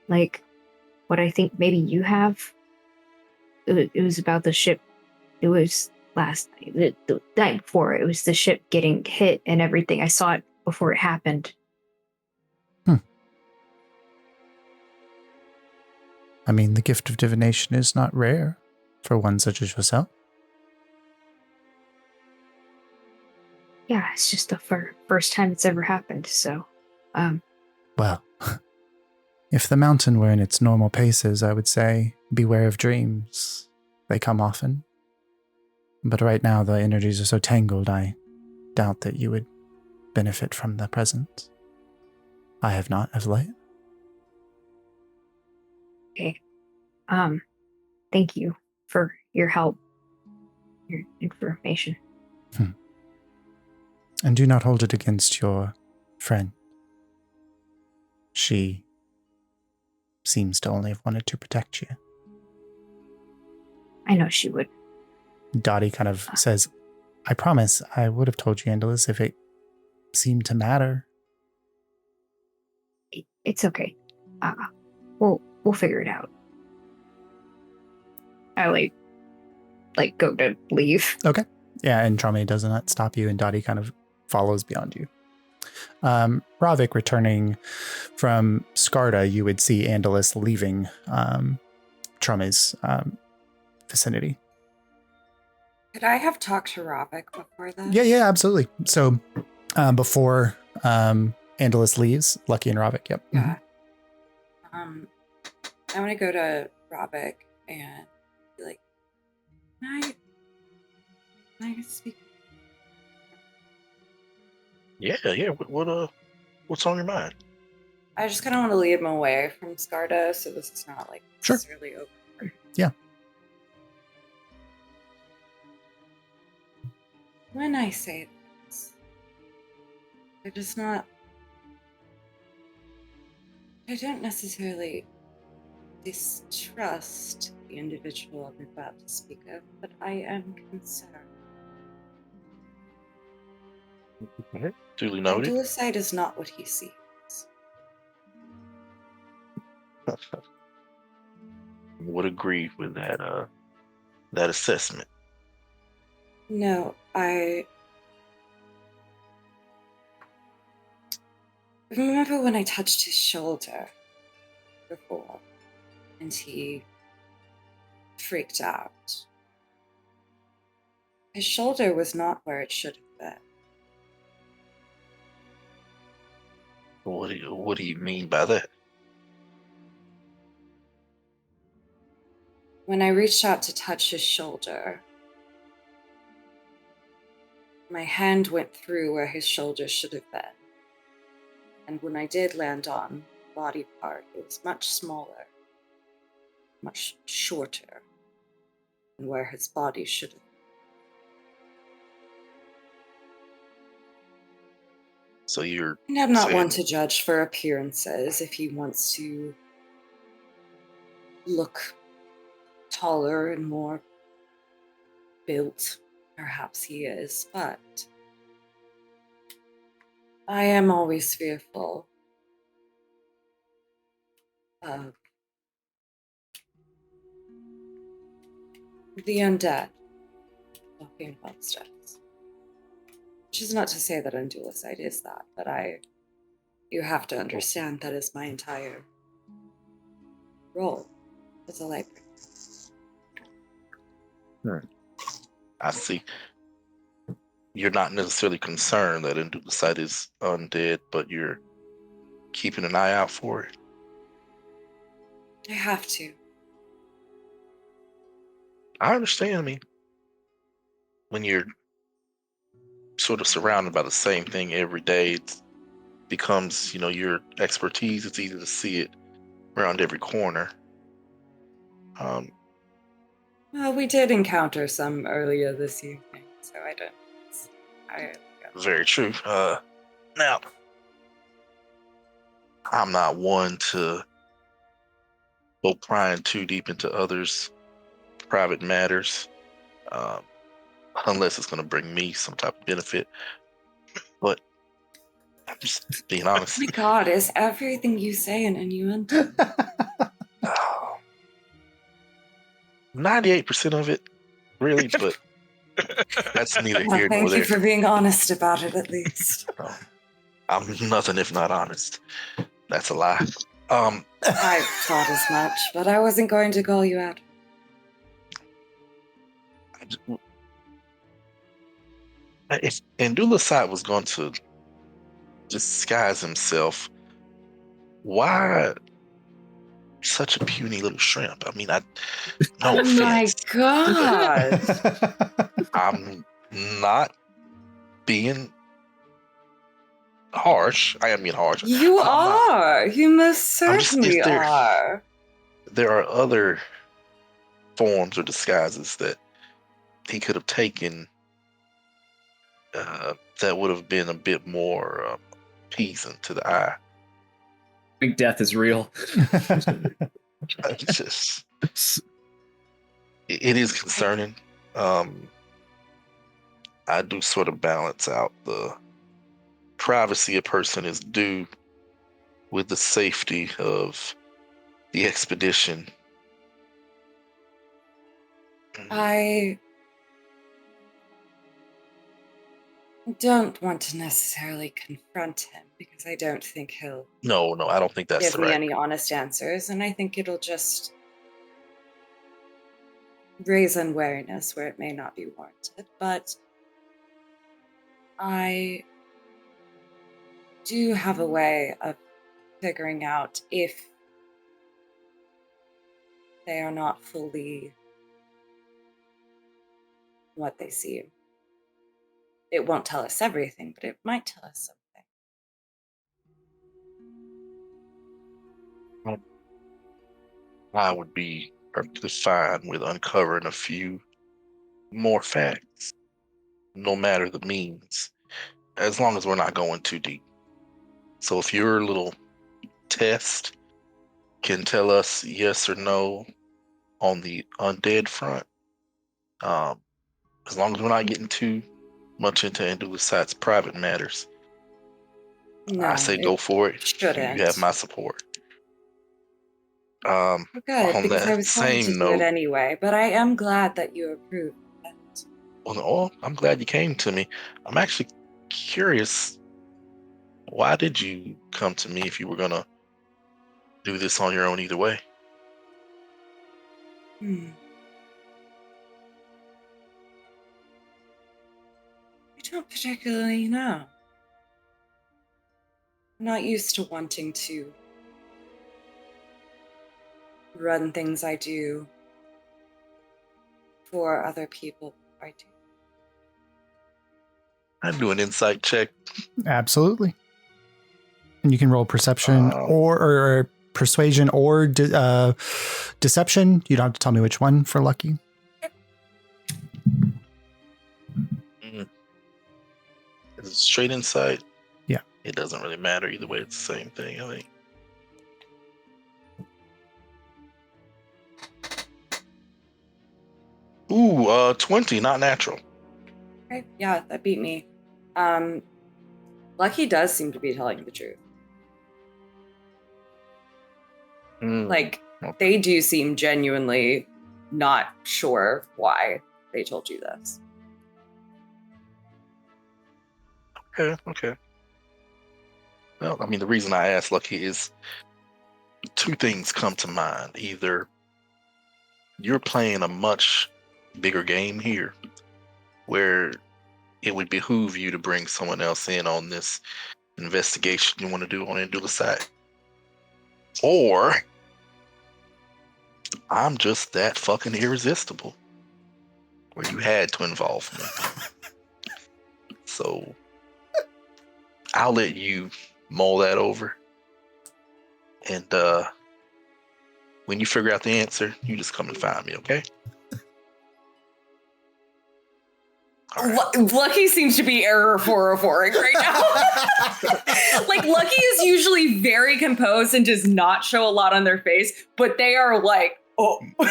[SPEAKER 5] like what I think maybe you have. It was about the ship. It was last night, the night before. It was the ship getting hit and everything. I saw it before it happened.
[SPEAKER 1] I mean, the gift of divination is not rare for one such as yourself.
[SPEAKER 5] Yeah, it's just the first time it's ever happened, so,
[SPEAKER 1] Well, if the mountain were in its normal paces, I would say beware of dreams. They come often. But right now, the energies are so tangled, I doubt that you would benefit from the presence. I have not of late.
[SPEAKER 5] okay. Thank you for your help, your information.
[SPEAKER 1] And do not hold it against your friend. She seems to only have wanted to protect you.
[SPEAKER 5] I know she would.
[SPEAKER 1] Dottie kind of says, I promise I would have told you, Andalus, if it seemed to matter.
[SPEAKER 5] It's okay. We'll figure it out. I like go to leave.
[SPEAKER 1] Okay. Yeah, and Trome does not stop you, and Dottie kind of follows beyond you. Ravik returning from Skarta, you would see Andalus leaving Trome's vicinity.
[SPEAKER 6] Could I have talked to Ravik before this?
[SPEAKER 1] Yeah, absolutely. So before Andalus leaves, Lucky and Ravik, yep.
[SPEAKER 6] Yeah. I'm gonna go to Ravik and be like, can I speak?
[SPEAKER 4] Yeah. What's on your mind?
[SPEAKER 6] I just kind of want to lead him away from Skarta, so this is not like
[SPEAKER 1] Sure.
[SPEAKER 6] necessarily over.
[SPEAKER 1] Yeah.
[SPEAKER 6] When I say this, I don't necessarily distrust the individual I'm about to speak of, but I am concerned.
[SPEAKER 4] Duly noted.
[SPEAKER 6] Dulicite is not what he seems.
[SPEAKER 4] Would agree with that assessment.
[SPEAKER 6] No, I remember when I touched his shoulder before, and he freaked out. His shoulder was not where it should have been.
[SPEAKER 4] What do you mean by that?
[SPEAKER 6] When I reached out to touch his shoulder, my hand went through where his shoulder should have been. And when I did land on the body part, it was much smaller, much shorter than where his body should have been.
[SPEAKER 4] So you're
[SPEAKER 6] And I'm not
[SPEAKER 4] saying-
[SPEAKER 6] one to judge for appearances. If he wants to look taller and more built, perhaps he is, but I am always fearful of the undead walking amongst us. Which is not to say that Undulicite is that, but you have to understand that is my entire role as a librarian.
[SPEAKER 4] I see. You're not necessarily concerned that Indulicite is undead, but you're keeping an eye out for it.
[SPEAKER 6] I have to.
[SPEAKER 4] I understand. I mean, when you're sort of surrounded by the same thing every day, it becomes, your expertise. It's easy to see it around every corner.
[SPEAKER 6] Well, we did encounter some earlier this evening, so I don't.
[SPEAKER 4] Very true. Now, I'm not one to go prying too deep into others' private matters, unless it's going to bring me some type of benefit. But I'm just being honest.
[SPEAKER 6] Oh my God, is everything you say an innuendo?
[SPEAKER 4] 98% of it, really, but that's neither
[SPEAKER 6] Well,
[SPEAKER 4] here nor
[SPEAKER 6] thank
[SPEAKER 4] there.
[SPEAKER 6] you for being honest about it, at least.
[SPEAKER 4] I'm nothing if not honest. That's a lie.
[SPEAKER 6] I thought as much, but I wasn't going to call you out.
[SPEAKER 4] If Andulasat was going to disguise himself, why such a puny little shrimp? I mean, no
[SPEAKER 6] Oh my
[SPEAKER 4] offense.
[SPEAKER 6] god!
[SPEAKER 4] I'm not being harsh. I am being harsh.
[SPEAKER 6] You
[SPEAKER 4] I'm not.
[SPEAKER 6] are! You most
[SPEAKER 4] I'm just,
[SPEAKER 6] certainly are.
[SPEAKER 4] there are other forms or disguises that he could have taken that would have been a bit more appeasing to the eye.
[SPEAKER 7] I think death is real.
[SPEAKER 4] It's just, it is concerning. I do sort of balance out the privacy a person is due with the safety of the expedition.
[SPEAKER 6] I don't want to necessarily confront him because I don't think he'll
[SPEAKER 4] No, I don't think that's
[SPEAKER 6] give
[SPEAKER 4] the
[SPEAKER 6] me
[SPEAKER 4] right.
[SPEAKER 6] any honest answers, and I think it'll just raise unwariness where it may not be warranted. But I do have a way of figuring out if they are not fully what they seem. It won't tell us everything, but it might tell us something.
[SPEAKER 4] I would be perfectly fine with uncovering a few more facts, no matter the means, as long as we're not going too deep. So if your little test can tell us yes or no on the undead front, as long as we're not getting too much into Andulasat's private matters,
[SPEAKER 6] No,
[SPEAKER 4] I say go for it.
[SPEAKER 6] shouldn't.
[SPEAKER 4] You have my support.
[SPEAKER 6] Good,
[SPEAKER 4] On
[SPEAKER 6] because I
[SPEAKER 4] that
[SPEAKER 6] was going to
[SPEAKER 4] same
[SPEAKER 6] do it
[SPEAKER 4] note,
[SPEAKER 6] anyway, but I am glad that you approved of it.
[SPEAKER 4] well, I'm glad you came to me. I'm actually curious, why did you come to me if you were gonna do this on your own either way?
[SPEAKER 6] I don't particularly know. I'm not used to wanting to run things I do for other people before I do.
[SPEAKER 4] I'd do an insight check.
[SPEAKER 1] Absolutely. And you can roll perception or persuasion or deception. You don't have to tell me which one for lucky.
[SPEAKER 4] Is it straight insight?
[SPEAKER 1] Yeah.
[SPEAKER 4] It doesn't really matter either way. It's the same thing, I think. Ooh, 20, not natural.
[SPEAKER 6] Okay, yeah, that beat me. Lucky does seem to be telling the truth. Like, they do seem genuinely not sure why they told you this.
[SPEAKER 4] Okay. Well, I mean, the reason I asked Lucky is two things come to mind. Either you're playing a much bigger game here, where it would behoove you to bring someone else in on this investigation you want to do on Andulasat, or I'm just that fucking irresistible where you had to involve me. So I'll let you mull that over, and when you figure out the answer, you just come and find me, okay?
[SPEAKER 6] Right. Lucky seems to be error 404ing right now. Like, Lucky is usually very composed and does not show a lot on their face, but they are like, oh. Like,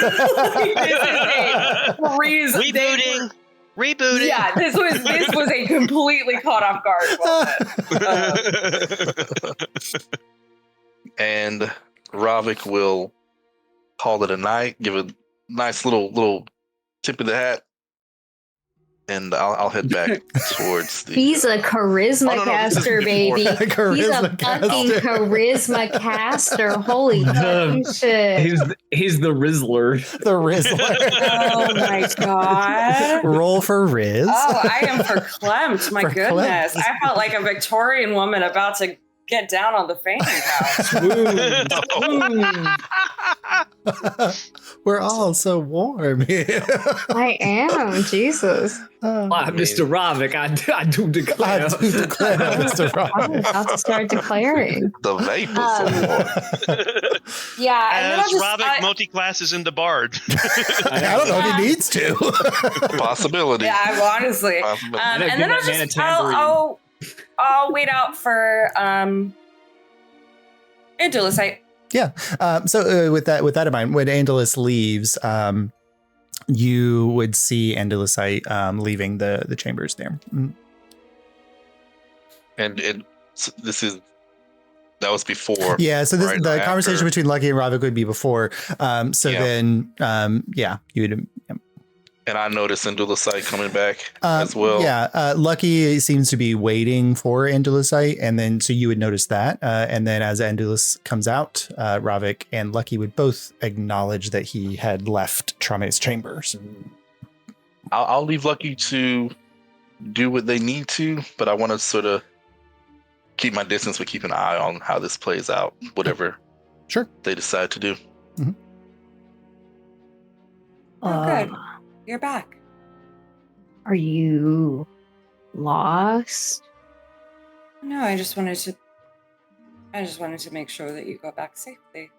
[SPEAKER 6] this is a reason.
[SPEAKER 2] Rebooting.
[SPEAKER 6] Yeah, this was a completely caught off guard moment.
[SPEAKER 4] And Ravik will call it a night, give a nice little tip of the hat. and I'll head back towards the.
[SPEAKER 5] He's a charisma
[SPEAKER 4] Oh, no, this is
[SPEAKER 5] caster,
[SPEAKER 4] before.
[SPEAKER 5] baby. He's a
[SPEAKER 1] Charisma
[SPEAKER 5] fucking
[SPEAKER 1] caster.
[SPEAKER 5] charisma caster. Holy fucking shit.
[SPEAKER 7] He's the Rizzler.
[SPEAKER 1] The Rizzler.
[SPEAKER 6] Oh my god.
[SPEAKER 1] Roll for Riz.
[SPEAKER 6] Oh, I am verklempt. My
[SPEAKER 1] For
[SPEAKER 6] goodness.
[SPEAKER 1] Klempt.
[SPEAKER 6] I felt like a Victorian woman about to get down on the fainting couch.
[SPEAKER 1] We're all so warm here.
[SPEAKER 5] I am. Jesus.
[SPEAKER 7] Mr. Ravik, I do declare.
[SPEAKER 1] I do declare, Mr.
[SPEAKER 5] I'm
[SPEAKER 1] Robert.
[SPEAKER 5] about to start declaring.
[SPEAKER 4] The vapors so warm.
[SPEAKER 6] Yeah, and then
[SPEAKER 2] As
[SPEAKER 6] I'll just
[SPEAKER 2] Ravik multi-classes into Bard.
[SPEAKER 1] I don't know if he needs to.
[SPEAKER 4] Possibility.
[SPEAKER 6] yeah, honestly.
[SPEAKER 4] Possibility.
[SPEAKER 6] And
[SPEAKER 7] give
[SPEAKER 6] then
[SPEAKER 7] that man a tambourine.
[SPEAKER 6] I'll wait out for Angelusite.
[SPEAKER 1] So with that in mind, when Andalus leaves, you would see Andalusite leaving the chambers there. Mm.
[SPEAKER 4] And that was before.
[SPEAKER 1] Yeah, so
[SPEAKER 4] Right
[SPEAKER 1] the
[SPEAKER 4] after.
[SPEAKER 1] conversation between Lucky and Ravik would be before.
[SPEAKER 4] Yeah.
[SPEAKER 1] Then you would.
[SPEAKER 4] And I noticed Andalusite coming back as well.
[SPEAKER 1] Yeah, Lucky seems to be waiting for Andalusite, and then so you would notice that. And then as Andalus comes out, Ravik and Lucky would both acknowledge that he had left Trame's chambers.
[SPEAKER 4] I'll leave Lucky to do what they need to, but I want to sort of keep my distance, but keep an eye on how this plays out, whatever
[SPEAKER 1] Sure.
[SPEAKER 4] they decide to do.
[SPEAKER 6] Oh, good. You're back.
[SPEAKER 5] Are you lost?
[SPEAKER 6] No, I just wanted to make sure that you got back safely.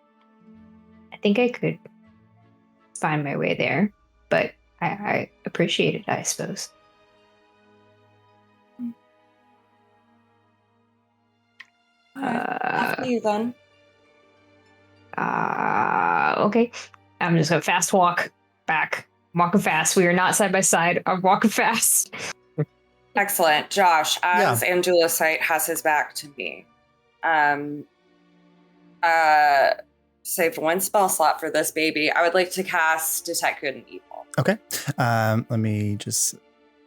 [SPEAKER 5] I think I could find my way there, but I appreciate it, I suppose.
[SPEAKER 6] After you then.
[SPEAKER 5] Okay. I'm just gonna fast walk back. I'm walking fast. We are not side by side. I'm walking fast.
[SPEAKER 6] Excellent. Josh, as Angelusite has his back to me, saved one spell slot for this baby. I would like to cast Detect Good and Evil.
[SPEAKER 1] Okay. Let me just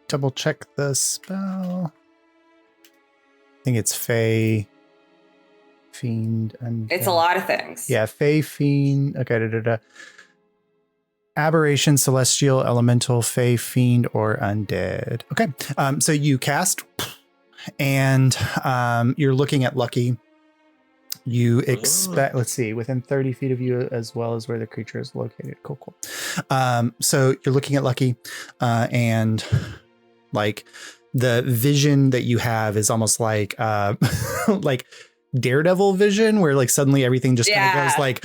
[SPEAKER 1] double check the spell. I think it's Fey, Fiend, and
[SPEAKER 6] It's a lot of things.
[SPEAKER 1] Yeah, Fey, Fiend. Okay. Aberration, Celestial, Elemental, Fey, Fiend, or Undead. Okay. So you cast, and you're looking at Lucky. You expect, let's see, within 30 feet of you, as well as where the creature is located. Cool. So you're looking at Lucky, and like the vision that you have is almost like like Daredevil vision, where like suddenly everything just kind of goes like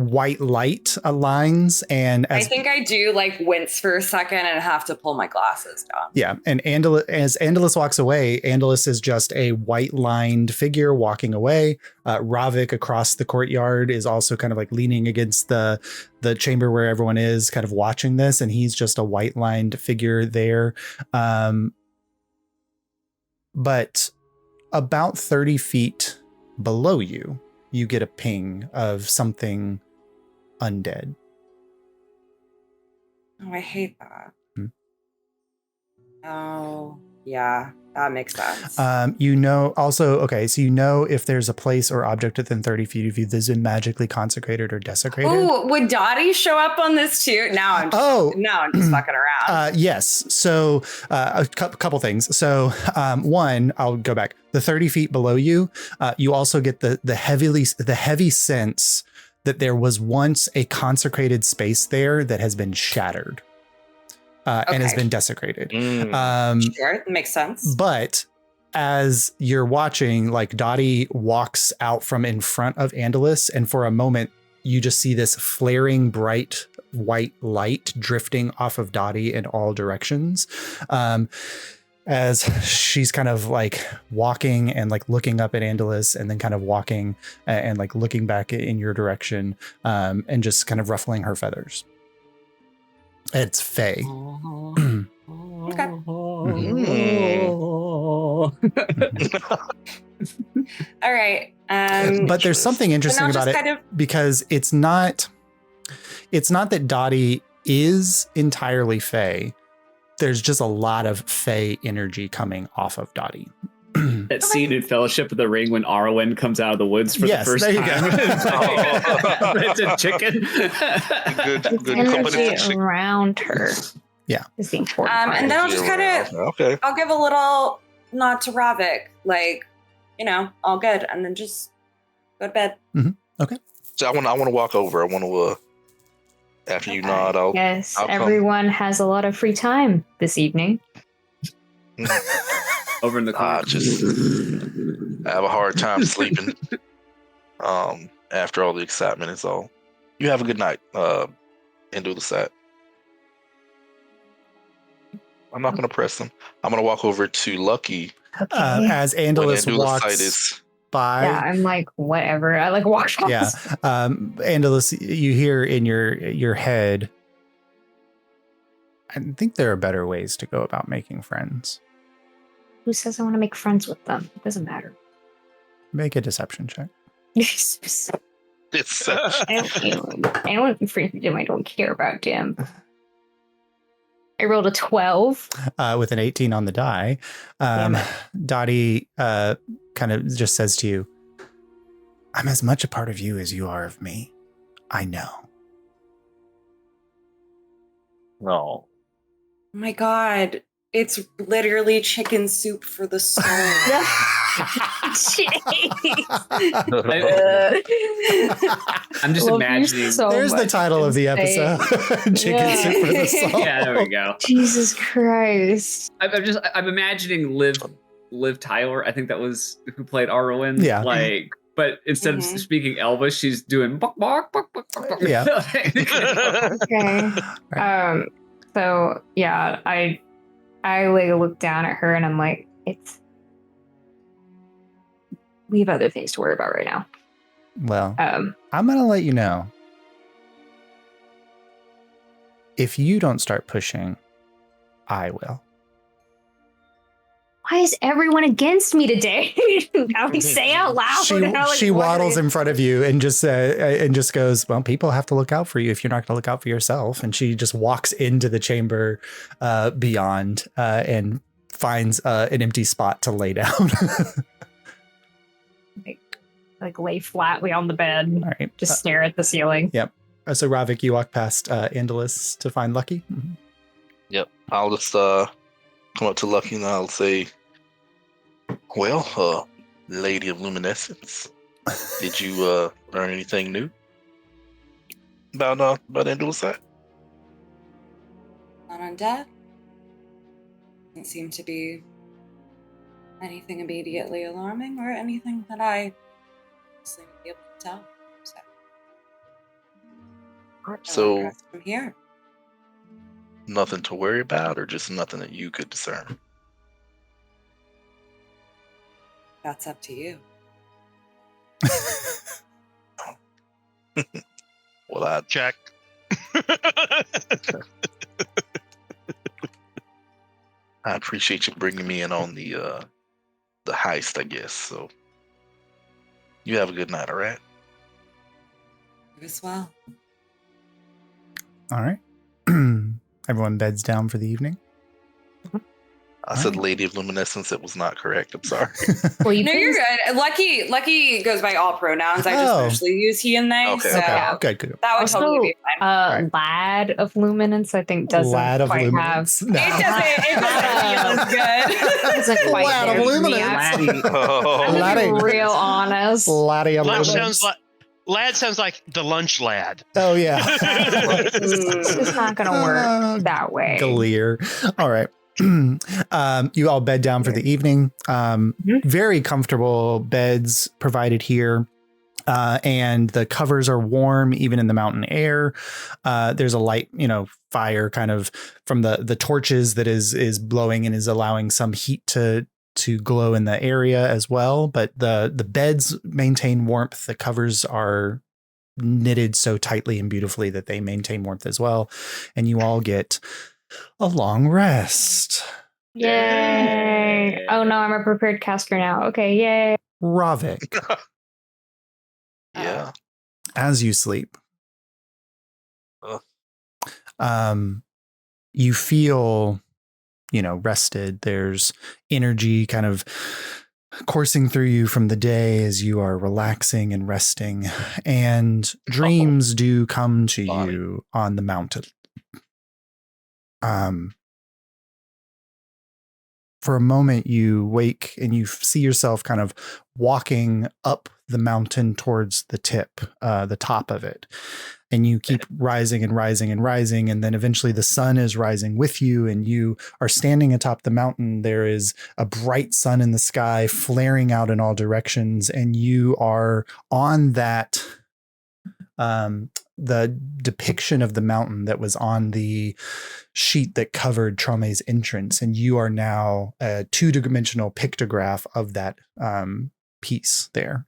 [SPEAKER 1] white light aligns, and
[SPEAKER 6] I think I do like wince for a second and have to pull my glasses down.
[SPEAKER 1] Yeah, and as Andalus walks away, Andalus is just a white lined figure walking away. Ravik across the courtyard is also kind of like leaning against the chamber where everyone is, kind of watching this, and he's just a white lined figure there. But about 30 feet below you, you get a ping of something undead.
[SPEAKER 6] Oh, I hate that.
[SPEAKER 1] Hmm.
[SPEAKER 6] Oh, yeah, that makes sense.
[SPEAKER 1] So you know if there's a place or object within 30 feet of you that's been magically consecrated or desecrated.
[SPEAKER 6] Oh, would Dottie show up on this too? Now I'm just fucking around.
[SPEAKER 1] Yes. So a couple things. So one, I'll go back. The 30 feet below you, you also get the heavy sense that there was once a consecrated space there that has been shattered and has been desecrated.
[SPEAKER 6] Sure, that makes sense.
[SPEAKER 1] But as you're watching, like Dottie walks out from in front of Andalus, and for a moment, you just see this flaring bright white light drifting off of Dottie in all directions. As she's kind of like walking and like looking up at Andalus, and then kind of walking and like looking back in your direction, and just kind of ruffling her feathers. It's Faye.
[SPEAKER 6] Okay. All right.
[SPEAKER 1] But there's something interesting about it, because it's not that Dottie is entirely Fae. there's just a lot of Fey energy coming off of Dottie.
[SPEAKER 7] That scene in Fellowship of the Ring when Arwen comes out of the woods for
[SPEAKER 1] Yes,
[SPEAKER 7] the first
[SPEAKER 1] there you
[SPEAKER 7] time.
[SPEAKER 1] go.
[SPEAKER 7] It's a chicken.
[SPEAKER 4] Good
[SPEAKER 5] Energy
[SPEAKER 4] company.
[SPEAKER 5] around her.
[SPEAKER 1] Yeah.
[SPEAKER 5] Is the important part.
[SPEAKER 6] And then I'll just kind of,
[SPEAKER 4] Okay.
[SPEAKER 6] I'll give a little nod to Ravik, like, all good, and then just go to bed.
[SPEAKER 4] So I want to walk over. I want to. After you nod, I'll.
[SPEAKER 5] Yes,
[SPEAKER 4] I'll come.
[SPEAKER 5] everyone has a lot of free time this evening.
[SPEAKER 7] Over in the corner.
[SPEAKER 4] I have a hard time sleeping. After all the excitement is all. You have a good night. Into the set. I'm not going to press them. I'm going to walk over to Lucky.
[SPEAKER 5] Okay.
[SPEAKER 1] As Andalus
[SPEAKER 4] When
[SPEAKER 1] walks by.
[SPEAKER 5] Yeah, I'm like, whatever. I like walk past.
[SPEAKER 1] Yeah. Andalus, you hear in your head, I think there are better ways to go about making friends.
[SPEAKER 5] Who says I want to make friends with them? It doesn't matter.
[SPEAKER 1] Make a deception check.
[SPEAKER 4] It's
[SPEAKER 5] I don't care about him. I rolled a 12.
[SPEAKER 1] With an 18 on the die.
[SPEAKER 5] Damn it.
[SPEAKER 1] Dottie kind of just says to you, I'm as much a part of you as you are of me. I know.
[SPEAKER 4] No.
[SPEAKER 6] Oh my god, it's literally chicken soup for the soul.
[SPEAKER 7] I'm just imagining.
[SPEAKER 1] There's the title of the episode. Chicken soup for the soul.
[SPEAKER 7] Yeah, there we go.
[SPEAKER 5] Jesus Christ.
[SPEAKER 7] I'm imagining Liv Tyler. I think that was who played Arwen.
[SPEAKER 1] Yeah.
[SPEAKER 7] But instead of speaking Elvish, she's doing bok bok bok bok bok.
[SPEAKER 1] Yeah.
[SPEAKER 5] Okay. So yeah, I like look down at her and I'm like, we have other things to worry about right now.
[SPEAKER 1] Well, I'm going to let you know. If you don't start pushing, I will.
[SPEAKER 5] Why is everyone against me today? Now we say out loud.
[SPEAKER 1] She waddles in front of you and just goes, well, people have to look out for you if you're not going to look out for yourself. And she just walks into the chamber beyond and finds an empty spot to lay down.
[SPEAKER 5] like lay flatly on the bed.
[SPEAKER 1] All right.
[SPEAKER 5] Just stare at the ceiling.
[SPEAKER 1] Yep. So Ravik, you walk past Andalus to find Lucky. Mm-hmm.
[SPEAKER 4] Yep. I'll just come up to Lucky and I'll say, well, Lady of Luminescence, did you learn anything new about Andalus?
[SPEAKER 6] Not undead. Doesn't seem to be anything immediately alarming or anything that I would be able to tell.
[SPEAKER 4] So
[SPEAKER 6] from here,
[SPEAKER 4] nothing to worry about, or just nothing that you could discern?
[SPEAKER 6] that's up to you.
[SPEAKER 4] Well, I
[SPEAKER 2] Check.
[SPEAKER 4] appreciate you bringing me in on the heist, I guess. So you have a good night, all right?
[SPEAKER 6] You as well.
[SPEAKER 1] All right. Everyone beds down for the evening.
[SPEAKER 4] I said Lady of Luminescence. It was not correct. I'm sorry.
[SPEAKER 5] Well,
[SPEAKER 6] No, you're good. Lucky goes by all pronouns. I just usually use he and they.
[SPEAKER 4] Okay.
[SPEAKER 6] So
[SPEAKER 1] Good.
[SPEAKER 6] that would totally be fine.
[SPEAKER 5] Lad of Luminance, I think, doesn't
[SPEAKER 1] Lad of
[SPEAKER 5] quite
[SPEAKER 1] Luminance.
[SPEAKER 5] have.
[SPEAKER 1] No.
[SPEAKER 6] It doesn't feel as good.
[SPEAKER 5] Doesn't quite
[SPEAKER 1] Lad of
[SPEAKER 5] give me
[SPEAKER 1] Luminance.
[SPEAKER 5] I'm
[SPEAKER 1] Laddie.
[SPEAKER 5] gonna be real honest.
[SPEAKER 1] Laddie of
[SPEAKER 2] Lad
[SPEAKER 1] Luminance.
[SPEAKER 2] sounds like the lunch lad.
[SPEAKER 1] Oh, yeah.
[SPEAKER 5] It's just not gonna work that way.
[SPEAKER 1] Galeer. All right. You all bed down for the evening. Very comfortable beds provided here. And the covers are warm, even in the mountain air. There's a light, fire kind of from the torches that is blowing and is allowing some heat to glow in the area as well. But the beds maintain warmth. The covers are knitted so tightly and beautifully that they maintain warmth as well. And you all get a long rest.
[SPEAKER 5] Yay! Oh no, I'm a prepared caster now. Okay, yay!
[SPEAKER 1] Ravik,
[SPEAKER 4] Yeah.
[SPEAKER 1] as you sleep, you feel rested. There's energy kind of coursing through you from the day as you are relaxing and resting, and dreams do come to you on the mountain. For a moment, you wake and you see yourself kind of walking up the mountain towards the top of it. And you keep rising and rising and rising. And then eventually the sun is rising with you, and you are standing atop the mountain. There is a bright sun in the sky flaring out in all directions. And you are on that, the depiction of the mountain that was on the sheet that covered Trome's entrance. And you are now a 2-dimensional pictograph of that piece there.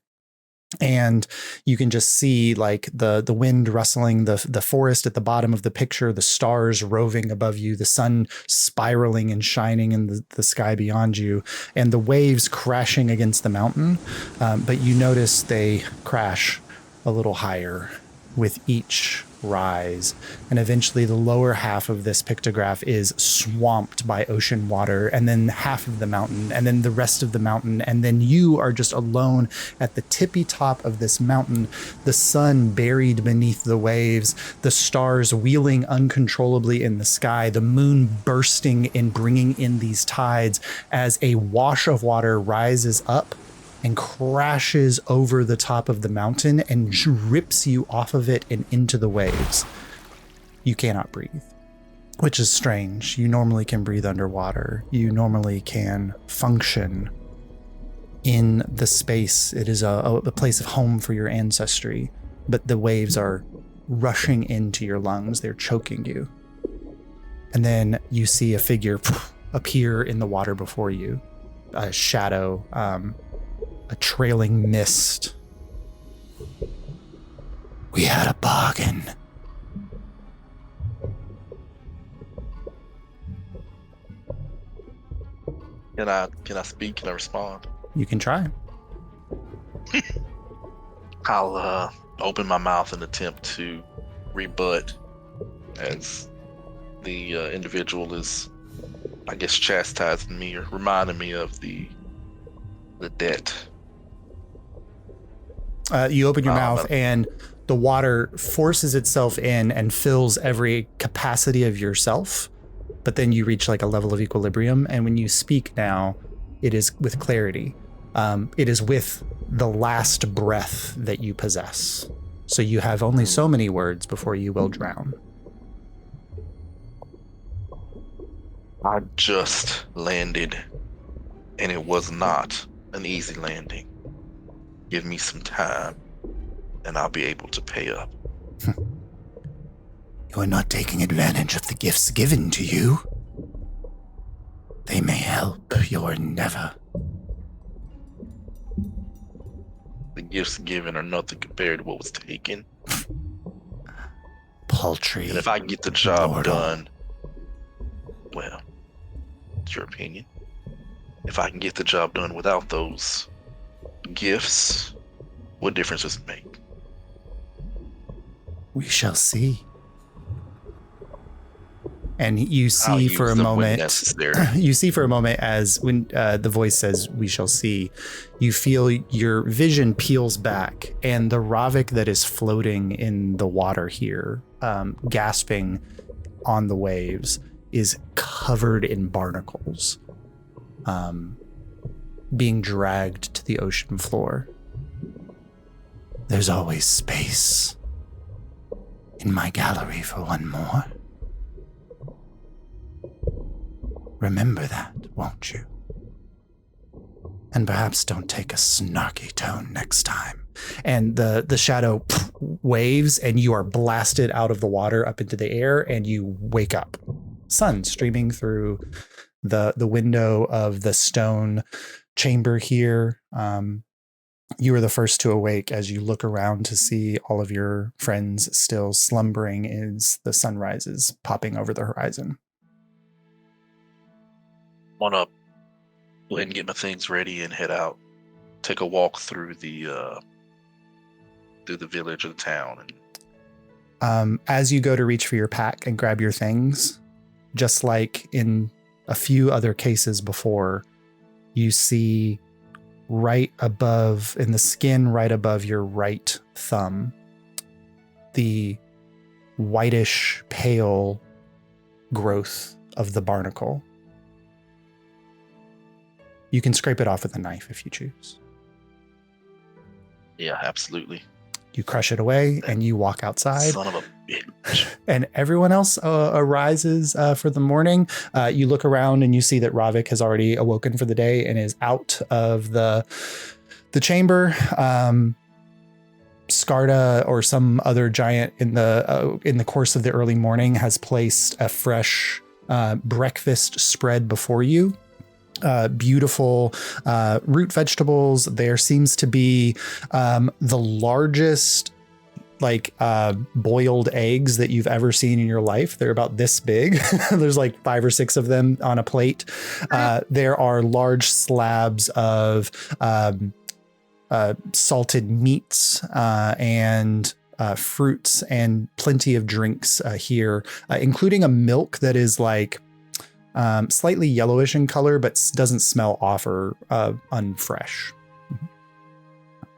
[SPEAKER 1] And you can just see like the wind rustling, the forest at the bottom of the picture, the stars roving above you, the sun spiraling and shining in the sky beyond you, and the waves crashing against the mountain. But you notice they crash a little higher with each rise, and eventually the lower half of this pictograph is swamped by ocean water, and then half of the mountain, and then the rest of the mountain, and then you are just alone at the tippy top of this mountain, the sun buried beneath the waves, the stars wheeling uncontrollably in the sky, the moon bursting and bringing in these tides as a wash of water rises up and crashes over the top of the mountain and rips you off of it and into the waves. You cannot breathe, which is strange. You normally can breathe underwater. You normally can function in the space. It is a place of home for your ancestry, but the waves are rushing into your lungs. They're choking you. And then you see a figure appear in the water before you, a shadow, a trailing mist. We had a bargain.
[SPEAKER 4] Can I speak? Can I respond?
[SPEAKER 1] You can try.
[SPEAKER 4] I'll open my mouth and attempt to rebut as the individual is, I guess, chastising me or reminding me of the debt.
[SPEAKER 1] You open your mouth and the water forces itself in and fills every capacity of yourself. But then you reach like a level of equilibrium. And when you speak now, it is with clarity. It is with the last breath that you possess. So you have only so many words before you will drown.
[SPEAKER 4] I just landed, and it was not an easy landing. Give me some time, and I'll be able to pay up.
[SPEAKER 1] You are not taking advantage of the gifts given to you. They may help your endeavor.
[SPEAKER 4] The gifts given are nothing compared to what was taken.
[SPEAKER 1] Paltry.
[SPEAKER 4] And if I get the job
[SPEAKER 1] mortal.
[SPEAKER 4] done, well, it's your opinion. If I can get the job done without those gifts, what difference does it make?
[SPEAKER 1] We shall see. And you see for a moment, you see for a moment as when the voice says, "We shall see," you feel your vision peels back, and the Ravik that is floating in the water here, gasping on the waves, is covered in barnacles, being dragged to the ocean floor. There's always space in my gallery for one more. Remember that, won't you? And perhaps don't take a snarky tone next time. And the shadow waves, and you are blasted out of the water up into the air, and you wake up. Sun streaming through the window of the stone chamber here. You are the first to awake as you look around to see all of your friends still slumbering as the sun rises, popping over the horizon.
[SPEAKER 4] I want to go ahead and get my things ready and head out. Take a walk through the village or the town. And
[SPEAKER 1] as you go to reach for your pack and grab your things, just like in a few other cases before, you see right above, in the skin right above your right thumb, the whitish pale growth of the barnacle. You can scrape it off with a knife if you choose.
[SPEAKER 4] Yeah, absolutely.
[SPEAKER 1] You crush it away and you walk outside.
[SPEAKER 4] Son of a bitch.
[SPEAKER 1] And everyone else arises for the morning. You look around and you see that Ravik has already awoken for the day and is out of the chamber. Skarda or some other giant in the course of the early morning has placed a fresh breakfast spread before you. Beautiful root vegetables. There seems to be the largest boiled eggs that you've ever seen in your life. They're about this big. There's like 5 or 6 of them on a plate. There are large slabs of salted meats and fruits and plenty of drinks here, including a milk that is like slightly yellowish in color, but doesn't smell off or unfresh.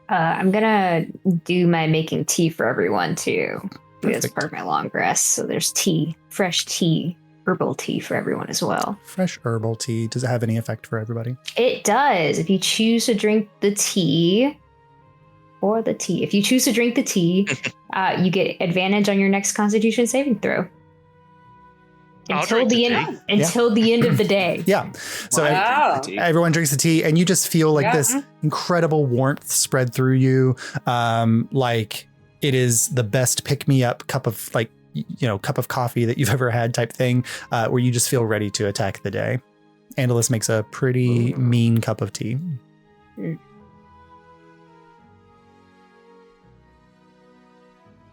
[SPEAKER 5] I'm gonna do my making tea for everyone too. It's part of my long rest. So there's tea, fresh tea, herbal tea for everyone as well.
[SPEAKER 1] Fresh herbal tea. Does it have any effect for everybody?
[SPEAKER 5] It does. If you choose to drink the tea, if you choose to drink the tea, you get advantage on your next Constitution saving throw. Until the end of the day.
[SPEAKER 1] Yeah. So everyone drinks the tea and you just feel like this incredible warmth spread through you. Like it is the best pick-me-up cup of coffee that you've ever had type thing, where you just feel ready to attack the day. Andalus makes a pretty mean cup of tea.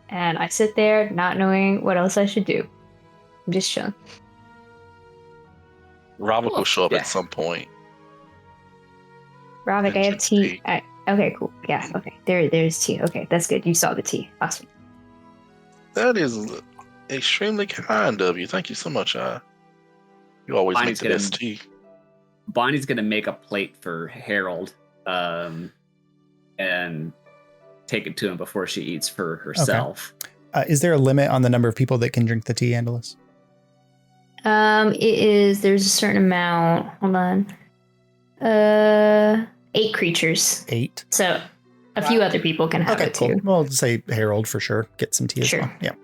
[SPEAKER 5] And I sit there not knowing what else I should do. I'm just chilling.
[SPEAKER 4] Ravik will show up at some point.
[SPEAKER 5] Ravik, I have tea. Okay, cool. Yeah, okay. There's tea. Okay, that's good. You saw the tea. Awesome.
[SPEAKER 4] That is extremely kind of you. Thank you so much. You always make the best tea.
[SPEAKER 7] Bonnie's gonna make a plate for Harold, and take it to him before she eats for herself.
[SPEAKER 1] Okay. Is there a limit on the number of people that can drink the tea, Andalus?
[SPEAKER 5] There's a certain amount. Hold on. 8 creatures.
[SPEAKER 1] 8.
[SPEAKER 5] So a few other people can have it too.
[SPEAKER 1] Well, say Harold for sure. Get some tea as well. Yeah.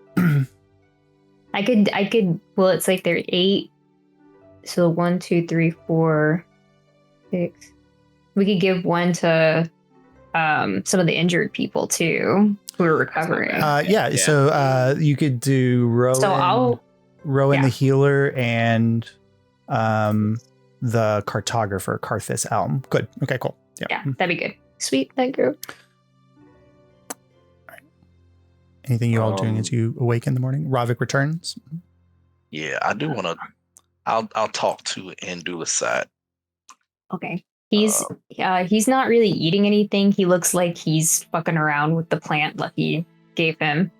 [SPEAKER 5] I could, well, it's like there are 8. So 1, 2, 3, 4, 6. We could give one to some of the injured people too who are recovering. So you could do Rowan the healer and the cartographer, Karthus Elm. Good. Okay, cool. Yeah, that'd be good. Sweet, thank you.
[SPEAKER 1] All right. Anything you all doing as you awake in the morning? Ravik returns.
[SPEAKER 4] Yeah, I do want to. I'll talk to Andulasat.
[SPEAKER 5] Okay. He's not really eating anything. He looks like he's fucking around with the plant Lucky gave him.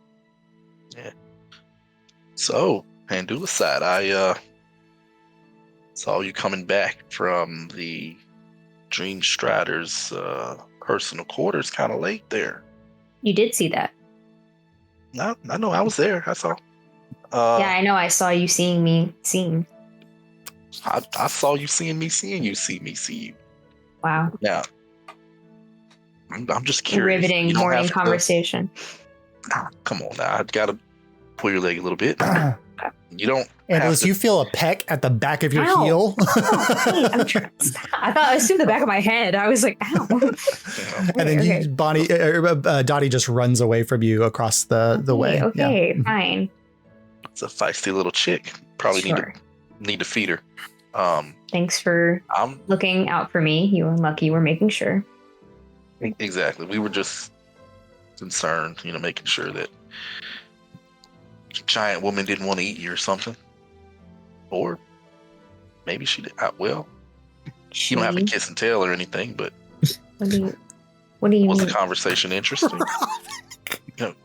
[SPEAKER 4] Yeah. So, Andulasat, I saw you coming back from the Dream Strider's personal quarters kind of late there.
[SPEAKER 5] You did see that.
[SPEAKER 4] No, I know I was there. I saw.
[SPEAKER 5] Yeah, I know. I saw you seeing me seeing.
[SPEAKER 4] I saw you seeing me seeing you see me see you.
[SPEAKER 5] Wow.
[SPEAKER 4] Yeah. I'm just curious.
[SPEAKER 5] Riveting morning conversation.
[SPEAKER 4] Come on now. I gotta pull your leg a little bit. You don't.
[SPEAKER 1] Andalus, you feel a peck at the back of your heel.
[SPEAKER 5] Hey, I'm trying. I thought it was to the back of my head. I was like, ow.
[SPEAKER 1] And then Dottie just runs away from you across the way.
[SPEAKER 5] Okay, fine.
[SPEAKER 4] It's a feisty little chick. Probably need to feed her.
[SPEAKER 5] Thanks for looking out for me. You and Lucky were making sure.
[SPEAKER 4] Exactly. We were just concerned, making sure that giant woman didn't want to eat you or something. Or maybe she did. Well, you don't have to kiss and tell or anything, but
[SPEAKER 5] what do you
[SPEAKER 4] was
[SPEAKER 5] mean?
[SPEAKER 4] the conversation interesting?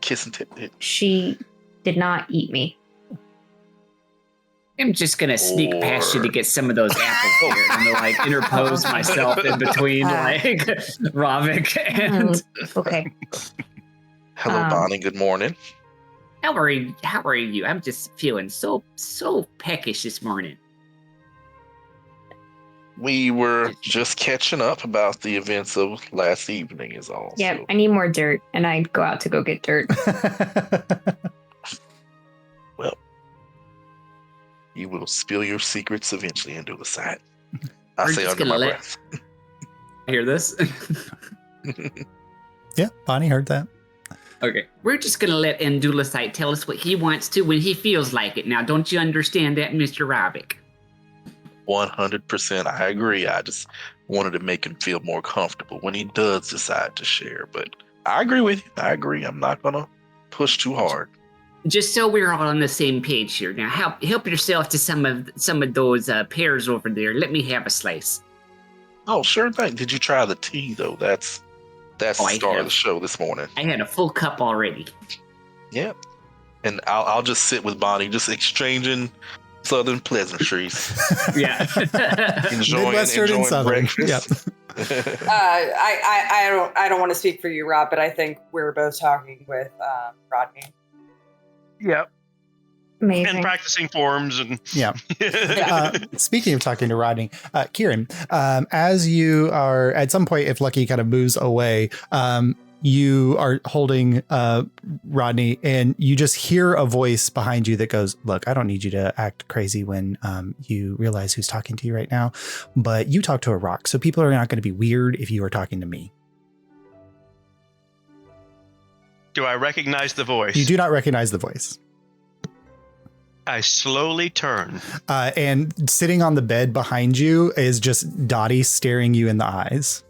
[SPEAKER 4] Kiss and tell.
[SPEAKER 5] She did not eat me.
[SPEAKER 7] I'm just gonna sneak past you to get some of those apples here. I'm gonna like interpose myself in between like Ravik and.
[SPEAKER 5] Okay.
[SPEAKER 4] Hello, Bonnie. Good morning.
[SPEAKER 7] How are you? How are you? I'm just feeling so peckish this morning.
[SPEAKER 4] We were just catching up about the events of last evening, is all.
[SPEAKER 5] Yeah,
[SPEAKER 4] So.
[SPEAKER 5] I need more dirt, and I go out to go get dirt.
[SPEAKER 4] Well, you will spill your secrets eventually into the side. I
[SPEAKER 7] We're
[SPEAKER 4] say
[SPEAKER 7] just
[SPEAKER 4] under my
[SPEAKER 7] gonna
[SPEAKER 4] breath.
[SPEAKER 7] Hear this?
[SPEAKER 1] Yeah, Bonnie heard that.
[SPEAKER 7] Okay. We're just gonna let Endulicite tell us what he wants to when he feels like it. Now, don't you understand that, Mr. Ravik?
[SPEAKER 4] 100%. I agree. I just wanted to make him feel more comfortable when he does decide to share. But I agree with you. I agree. I'm not going to push too hard.
[SPEAKER 7] Just so we're all on the same page here. Now, help yourself to some of those pears over there. Let me have a slice.
[SPEAKER 4] Oh, sure thing. Did you try the tea, though? That's the star of the show this morning.
[SPEAKER 7] I had a full cup already.
[SPEAKER 4] Yeah. And I'll just sit with Bonnie, just exchanging Southern pleasantries.
[SPEAKER 7] Yeah.
[SPEAKER 4] enjoying
[SPEAKER 1] Midwestern and Southern.
[SPEAKER 4] breakfast.
[SPEAKER 1] Yep.
[SPEAKER 6] I don't want to speak for you, Rob, but I think we're both talking with Rodney.
[SPEAKER 2] Yep.
[SPEAKER 5] Amazing.
[SPEAKER 2] And practicing forms and
[SPEAKER 1] Yeah. Speaking of talking to Rodney, Kieran, as you are at some point, if Lucky kind of moves away, you are holding Rodney, and you just hear a voice behind you that goes, "Look, I don't need you to act crazy when you realize who's talking to you right now, but you talk to a rock, so people are not going to be weird if you are talking to me."
[SPEAKER 2] do I recognize the voice?
[SPEAKER 1] You do not recognize the voice.
[SPEAKER 2] I slowly turn.
[SPEAKER 1] And sitting on the bed behind you is just Dottie staring you in the eyes.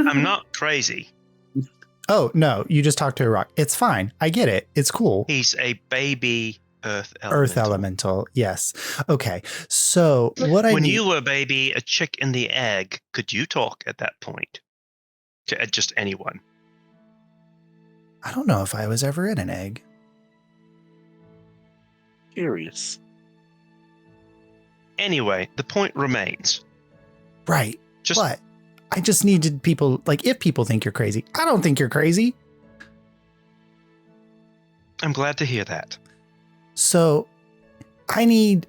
[SPEAKER 2] I'm not crazy.
[SPEAKER 1] Oh, no, you just talked to a rock. It's fine. I get it. It's cool.
[SPEAKER 2] He's a baby Earth elemental.
[SPEAKER 1] Earth elemental. Yes. Okay. So what
[SPEAKER 2] When you were a baby, a chick in the egg, could you talk at that point to just anyone?
[SPEAKER 1] I don't know if I was ever in an egg.
[SPEAKER 4] Curious.
[SPEAKER 2] Anyway, the point remains.
[SPEAKER 1] Right.
[SPEAKER 2] Just
[SPEAKER 1] But I just needed people, like, if people think you're crazy, I don't think you're crazy.
[SPEAKER 2] I'm glad to hear that.
[SPEAKER 1] So I need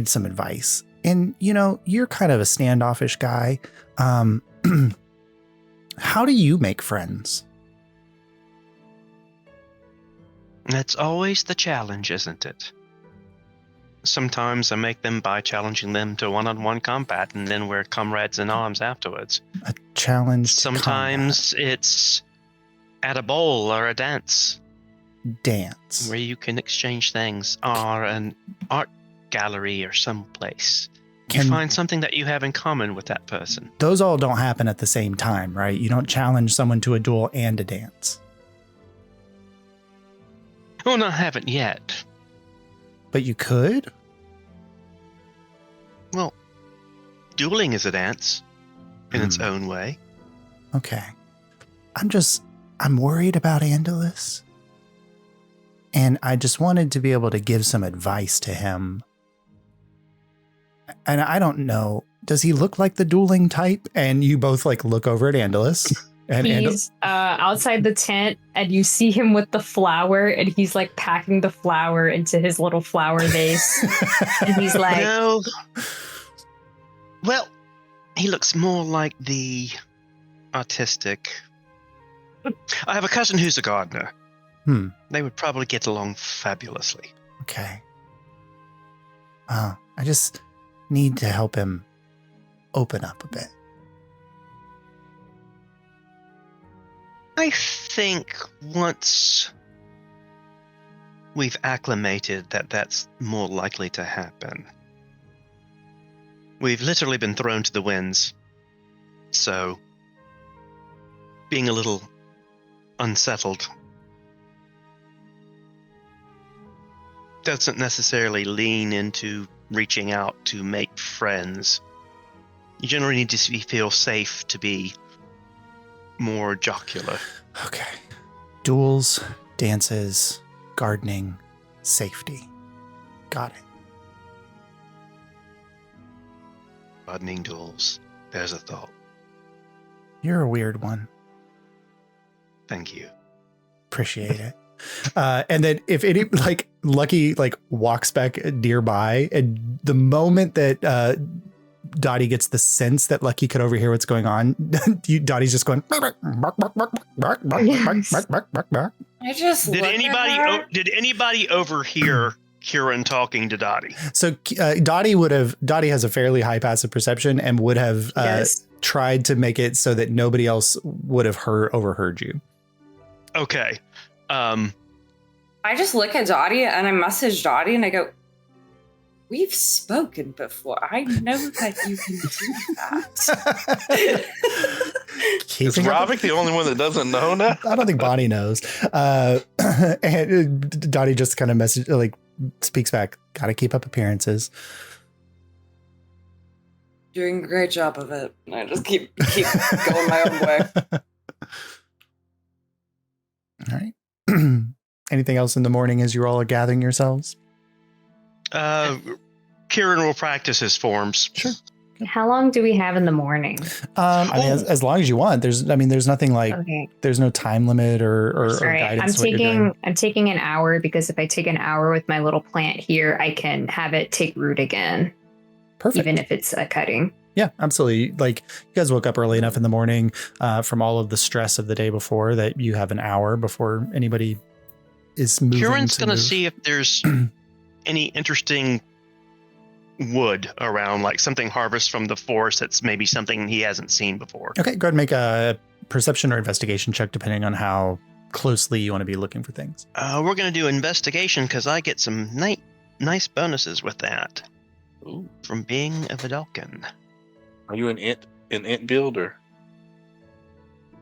[SPEAKER 1] some advice. And, you know, you're kind of a standoffish guy. How do you make friends?
[SPEAKER 2] That's always the challenge, isn't it? Sometimes I make them by challenging them to one-on-one combat, and then we're comrades in arms afterwards.
[SPEAKER 1] A challenge to
[SPEAKER 2] Sometimes it's at a bowl or a dance
[SPEAKER 1] dance.
[SPEAKER 2] where you can exchange things, or an art gallery or someplace. You find something that you have in common with that person.
[SPEAKER 1] Those all don't happen at the same time, right? You don't challenge someone to a duel and a dance.
[SPEAKER 2] Oh, no, I haven't yet.
[SPEAKER 1] But you could?
[SPEAKER 2] Well, dueling is a dance in its own way.
[SPEAKER 1] Okay. I'm worried about Andalus. And I just wanted to be able to give some advice to him. And I don't know, does he look like the dueling type? And you both like look over at Andalus. And
[SPEAKER 5] He's outside the tent, and you see him with the flower, and he's like packing the flower into his little flower vase. And he's like,
[SPEAKER 2] No. Well, he looks more like the artistic. I have a cousin who's a gardener. They would probably get along fabulously.
[SPEAKER 1] Okay. I just need to help him open up a bit.
[SPEAKER 2] I think once we've acclimated that that's more likely to happen. We've literally been thrown to the winds. So, being a little unsettled doesn't necessarily lean into reaching out to make friends. You generally need to feel safe to be more jocular.
[SPEAKER 1] Okay. Duels, dances, gardening, safety. Got it.
[SPEAKER 2] Gardening duels. There's a thought.
[SPEAKER 1] You're a weird one.
[SPEAKER 2] Thank you.
[SPEAKER 1] Appreciate it. And then if any, like, Lucky, like, walks back nearby, and the moment that Dottie gets the sense that Lucky could overhear what's going on, Dottie's just going.
[SPEAKER 6] I just
[SPEAKER 2] Did anybody overhear Kieran talking to Dottie?
[SPEAKER 1] So Dottie has a fairly high passive perception and would have tried to make it so that nobody else would have overheard you.
[SPEAKER 2] Okay.
[SPEAKER 6] I just look at Dottie and I message Dottie and I go, we've spoken before. I know that you can do that.
[SPEAKER 4] Is Ravik the only one that doesn't know now?
[SPEAKER 1] I don't think Bonnie knows. And Dottie just kind of speaks back. Gotta keep up appearances.
[SPEAKER 6] Doing a great job of it. I just keep going my own way.
[SPEAKER 1] All right. Anything else in the morning as you all are gathering yourselves?
[SPEAKER 2] Kieran will practice his forms.
[SPEAKER 1] Sure.
[SPEAKER 5] How long do we have in the morning?
[SPEAKER 1] I mean, as long as you want. There's nothing like. Okay. There's no time limit or guidance.
[SPEAKER 5] I'm taking an hour because if I take an hour with my little plant here, I can have it take root again.
[SPEAKER 1] Perfect.
[SPEAKER 5] Even if it's a cutting.
[SPEAKER 1] Yeah, absolutely. Like, you guys woke up early enough in the morning from all of the stress of the day before that you have an hour before anybody is moving.
[SPEAKER 2] Kieran's going to see if there's any interesting wood around, like something harvest from the forest that's maybe something he hasn't seen before.
[SPEAKER 1] Okay, go ahead and make a perception or investigation check depending on how closely you want to be looking for things.
[SPEAKER 2] We're going to do investigation because I get some nice bonuses with that. Ooh. From being a Vidalcan.
[SPEAKER 4] Are you an int build or?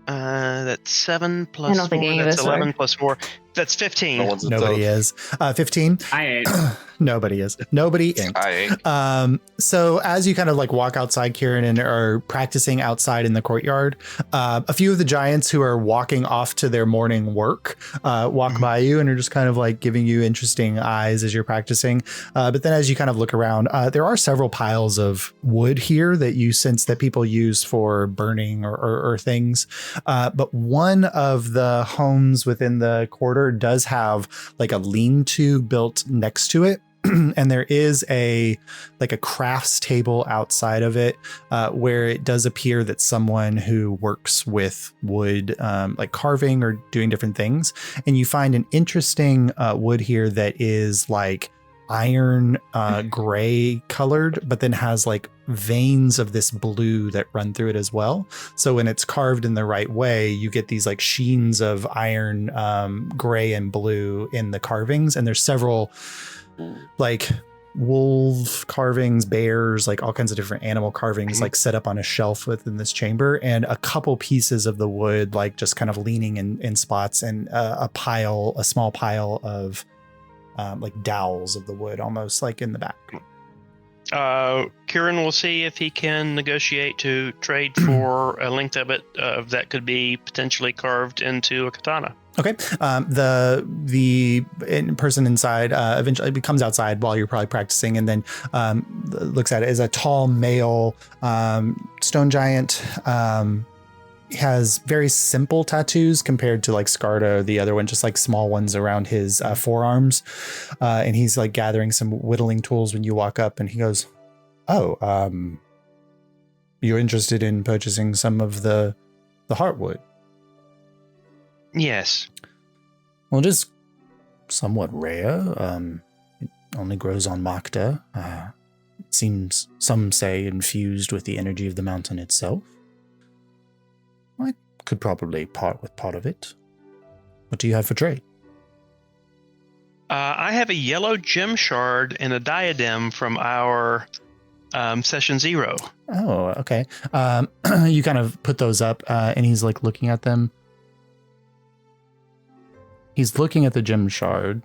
[SPEAKER 2] That's 7 plus 4. That's 11 plus 4. That's 15.
[SPEAKER 1] Nobody is. 15?
[SPEAKER 7] I ain't.
[SPEAKER 1] Nobody is. Nobody ain't.
[SPEAKER 4] I ain't.
[SPEAKER 1] So as you kind of like walk outside, Kieran, and are practicing outside in the courtyard, a few of the giants who are walking off to their morning work walk by you and are just kind of like giving you interesting eyes as you're practicing. But then as you kind of look around, there are several piles of wood here that you sense that people use for burning or things. But one of the homes within the quarter does have like a lean-to built next to it. And there is a crafts table outside of it where it does appear that someone who works with wood, like carving or doing different things. And you find an interesting wood here that is like iron gray colored, but then has like veins of this blue that run through it as well. So when it's carved in the right way, you get these like sheens of iron gray and blue in the carvings. And there's several like wolf carvings, bears, like all kinds of different animal carvings, like set up on a shelf within this chamber, and a couple pieces of the wood, like just kind of leaning in spots, and a small pile of like dowels of the wood, almost like in the back.
[SPEAKER 2] Kieran will see if he can negotiate to trade for a length of it that could be potentially carved into a katana.
[SPEAKER 1] Okay. The person inside eventually comes outside while you're probably practicing, and then looks at it as a tall male stone giant. Has very simple tattoos compared to like Scarda, the other one, just like small ones around his forearms. And he's like gathering some whittling tools when you walk up, and he goes, "Oh, you're interested in purchasing some of the heartwood?"
[SPEAKER 2] Yes.
[SPEAKER 1] Well, it is somewhat rare. It only grows on Makta. It seems, some say, infused with the energy of the mountain itself. I could probably part with part of it. What do you have for trade?
[SPEAKER 2] I have a yellow gem shard and a diadem from our session 0.
[SPEAKER 1] Oh, okay. You kind of put those up, and he's like looking at them. He's looking at the gem shard.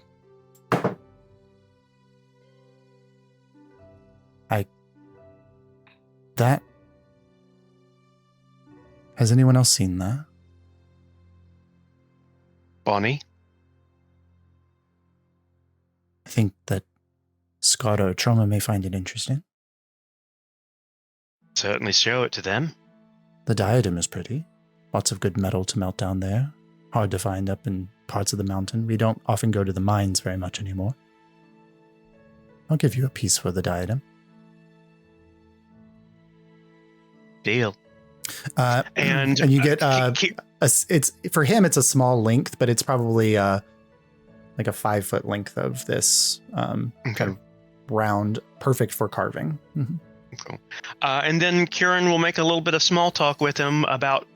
[SPEAKER 1] Has anyone else seen that?
[SPEAKER 2] Bonnie?
[SPEAKER 1] I think that Scott or Troma may find it interesting.
[SPEAKER 2] Certainly show it to them.
[SPEAKER 1] The diadem is pretty. Lots of good metal to melt down there. Hard to find up in parts of the mountain. We don't often go to the mines very much anymore. I'll give you a piece for the diadem.
[SPEAKER 2] Deal.
[SPEAKER 1] And you get it's for him. It's a small length, but it's probably like a 5-foot length of this kind of round, perfect for carving. Mm-hmm.
[SPEAKER 2] Cool. And then Kieran will make a little bit of small talk with him about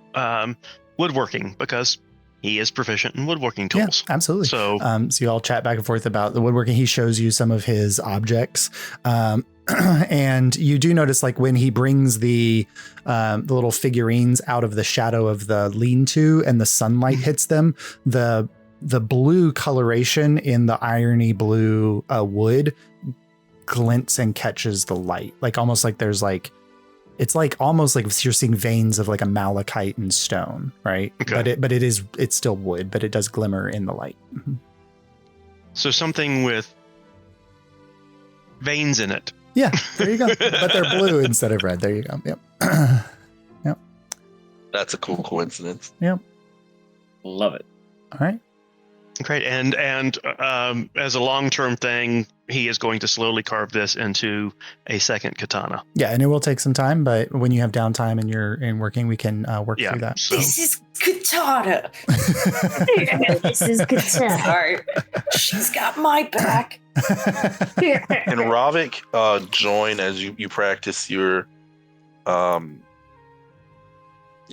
[SPEAKER 2] woodworking, because he is proficient in woodworking tools.
[SPEAKER 1] Yeah, absolutely. So you all chat back and forth about the woodworking. He shows you some of his objects. And you do notice, like, when he brings the little figurines out of the shadow of the lean-to and the sunlight hits them, the blue coloration in the irony blue wood glints and catches the light, like almost like there's like, it's like almost like you're seeing veins of like a malachite and stone, right? Okay. But it's still wood, but it does glimmer in the light. Mm-hmm. So
[SPEAKER 2] something with veins in it.
[SPEAKER 1] Yeah, there you go. But they're blue instead of red. There you go. Yep. Yep.
[SPEAKER 4] That's a cool coincidence.
[SPEAKER 1] Yep.
[SPEAKER 3] Love it.
[SPEAKER 1] All right.
[SPEAKER 2] Great. And as a long-term thing, he is going to slowly carve this into a second katana.
[SPEAKER 1] Yeah, and it will take some time, but when you have downtime and you're working, we can work through that.
[SPEAKER 6] So. This is katana.
[SPEAKER 5] This is katana.
[SPEAKER 6] Sorry. She's got my back.
[SPEAKER 4] And Ravik, join as you practice your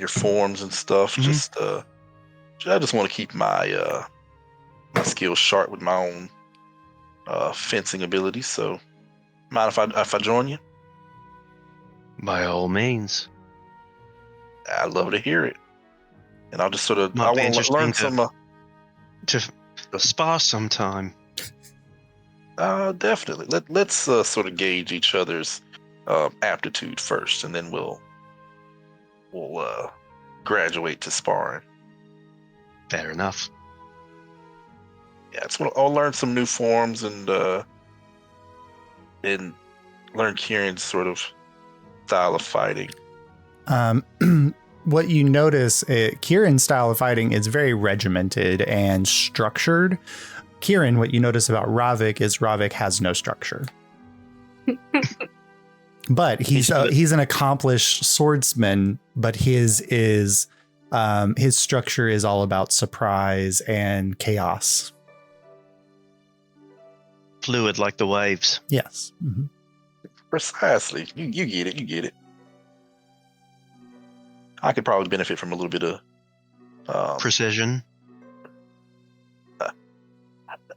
[SPEAKER 4] forms and stuff. Mm-hmm. I just want to keep my skills sharp with my own fencing abilities. So, mind if I join you?
[SPEAKER 2] By all means.
[SPEAKER 4] I'd love to hear it. And I'll just sort of I want to learn some
[SPEAKER 2] to spar sometime.
[SPEAKER 4] Definitely. Let's sort of gauge each other's aptitude first, and then we'll graduate to sparring.
[SPEAKER 2] Fair enough.
[SPEAKER 4] Yeah, I'll learn some new forms and learn Kieran's sort of style of fighting.
[SPEAKER 1] What you notice, Kieran's style of fighting is very regimented and structured. Kieran, what you notice about Ravik is Ravik has no structure. But he's an accomplished swordsman, but his structure is all about surprise and chaos.
[SPEAKER 2] Fluid like the waves.
[SPEAKER 1] Yes. Mm-hmm.
[SPEAKER 4] Precisely. You get it. You get it. I could probably benefit from a little bit of
[SPEAKER 2] precision.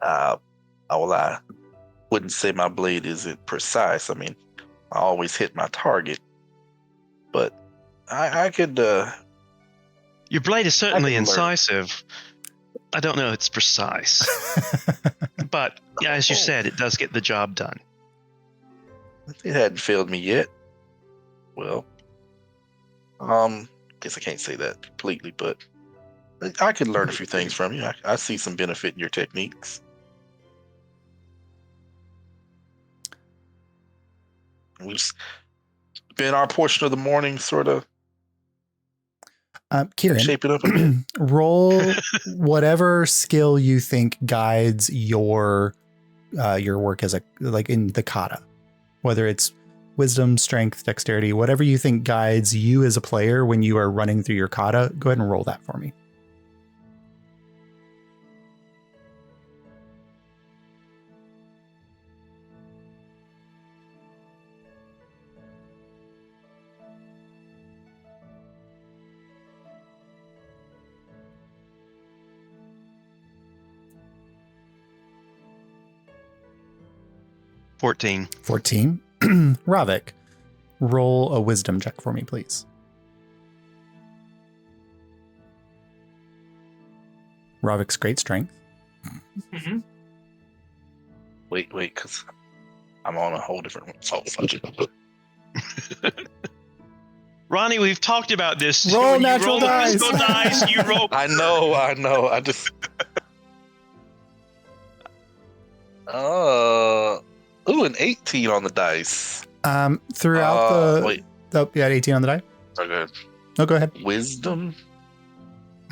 [SPEAKER 4] I wouldn't say my blade isn't precise. I mean, I always hit my target, but I could.
[SPEAKER 2] Your blade is certainly incisive. I don't know it's precise, but yeah, as you said, it does get the job done.
[SPEAKER 4] It hadn't failed me yet. Well, guess I can't say that completely, but I could learn a few things from you. I see some benefit in your techniques. We've spent our portion of the morning sort of
[SPEAKER 1] Kieran,
[SPEAKER 4] shape it up a bit.
[SPEAKER 1] Roll whatever skill you think guides your work as in the kata, whether it's wisdom, strength, dexterity, whatever you think guides you as a player when you are running through your kata. Go ahead and roll that for me.
[SPEAKER 2] $14.
[SPEAKER 1] 14. Ravik, roll a wisdom check for me, please. Ravik's great strength.
[SPEAKER 3] Mm-hmm.
[SPEAKER 4] Wait, because I'm on a whole different budget.
[SPEAKER 2] Ronnie, we've talked about this.
[SPEAKER 1] Roll
[SPEAKER 2] when
[SPEAKER 1] natural
[SPEAKER 2] you roll
[SPEAKER 1] dice.
[SPEAKER 2] The dice. You roll.
[SPEAKER 4] I know. I just An 18 on the dice.
[SPEAKER 1] Throughout
[SPEAKER 4] Wait.
[SPEAKER 1] Oh, you had 18 on the die?
[SPEAKER 4] Okay.
[SPEAKER 1] No, go ahead.
[SPEAKER 4] Wisdom?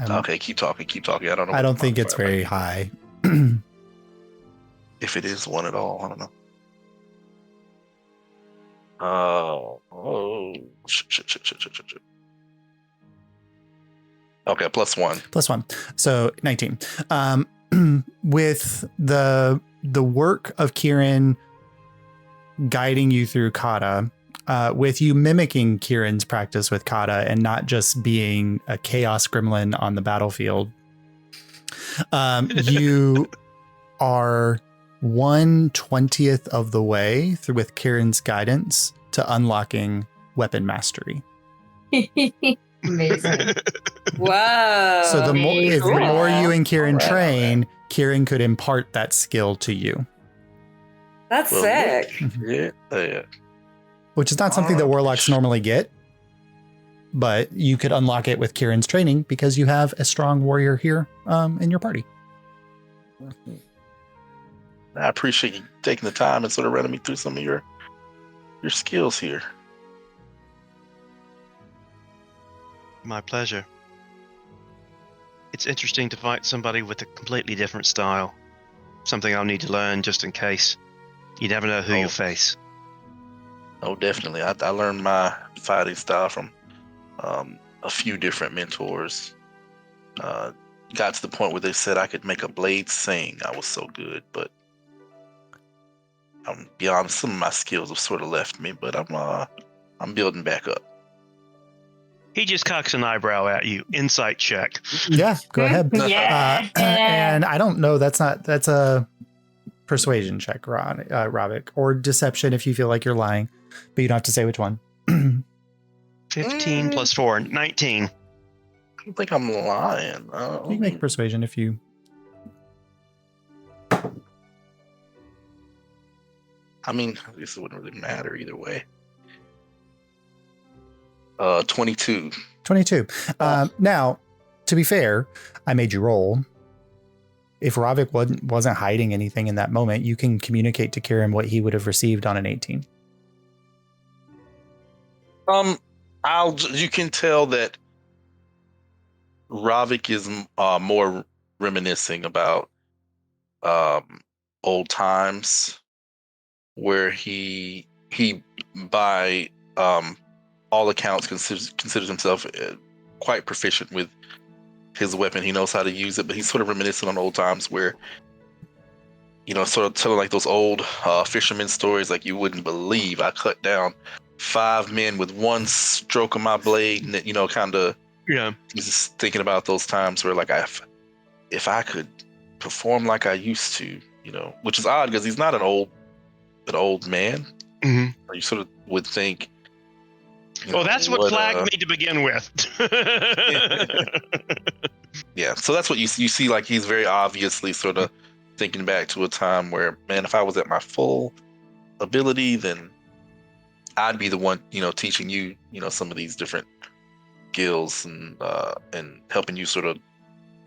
[SPEAKER 4] Okay, keep talking. I don't know.
[SPEAKER 1] I don't think it's very high.
[SPEAKER 4] If it is one at all, I don't know. Shit. Okay, +1.
[SPEAKER 1] +1. So 19. With the work of Kieran guiding you through kata, with you mimicking Kieran's practice with kata and not just being a chaos gremlin on the battlefield, you are 1/20th of the way through with Kieran's guidance to unlocking weapon mastery.
[SPEAKER 5] Amazing.
[SPEAKER 6] Whoa.
[SPEAKER 1] So the more you and Kieran
[SPEAKER 3] All right.
[SPEAKER 1] train, Kieran could impart that skill to you.
[SPEAKER 6] That's sick.
[SPEAKER 4] Yeah.
[SPEAKER 1] Which is not something that warlocks normally get, but you could unlock it with Kieran's training because you have a strong warrior here in your party.
[SPEAKER 4] I appreciate you taking the time and sort of running me through some of your skills here.
[SPEAKER 2] My pleasure. It's interesting to fight somebody with a completely different style. Something I'll need to learn just in case. You never know who you'll face.
[SPEAKER 4] Oh, definitely. I learned my fighting style from a few different mentors. Got to the point where they said I could make a blade sing. I was so good, but be honest, some of my skills have sort of left me. But I'm building back up.
[SPEAKER 2] He just cocks an eyebrow at you. Insight check.
[SPEAKER 1] Yeah, go ahead.
[SPEAKER 5] Yeah.
[SPEAKER 1] And I don't know. That's a persuasion check, Ravik, or deception if you feel like you're lying, but you don't have to say which one.
[SPEAKER 2] 15 plus 4, 19.
[SPEAKER 4] I don't think I'm lying.
[SPEAKER 1] You can make persuasion if you.
[SPEAKER 4] I mean, I guess it wouldn't really matter either way. 22.
[SPEAKER 1] 22. Now, to be fair, I made you roll. If Ravik wasn't hiding anything in that moment, you can communicate to Kieran what he would have received on an 18.
[SPEAKER 4] You can tell that Ravik is more reminiscing about old times, where he by all accounts considers himself quite proficient with his weapon. He knows how to use it, but he's sort of reminiscent on old times where, sort of telling like those old fisherman stories, like, you wouldn't believe I cut down 5 men with one stroke of my blade, and kind of,
[SPEAKER 2] Yeah.
[SPEAKER 4] he's just thinking about those times where, like, if I could perform like I used to, which is odd because he's not an old man.
[SPEAKER 2] Mm-hmm.
[SPEAKER 4] You sort of would think.
[SPEAKER 2] Well, that's what flagged me to begin with.
[SPEAKER 4] Yeah, so that's what you see. Like, he's very obviously sort of thinking back to a time where, man, if I was at my full ability, then I'd be the one, teaching you, some of these different skills and helping you sort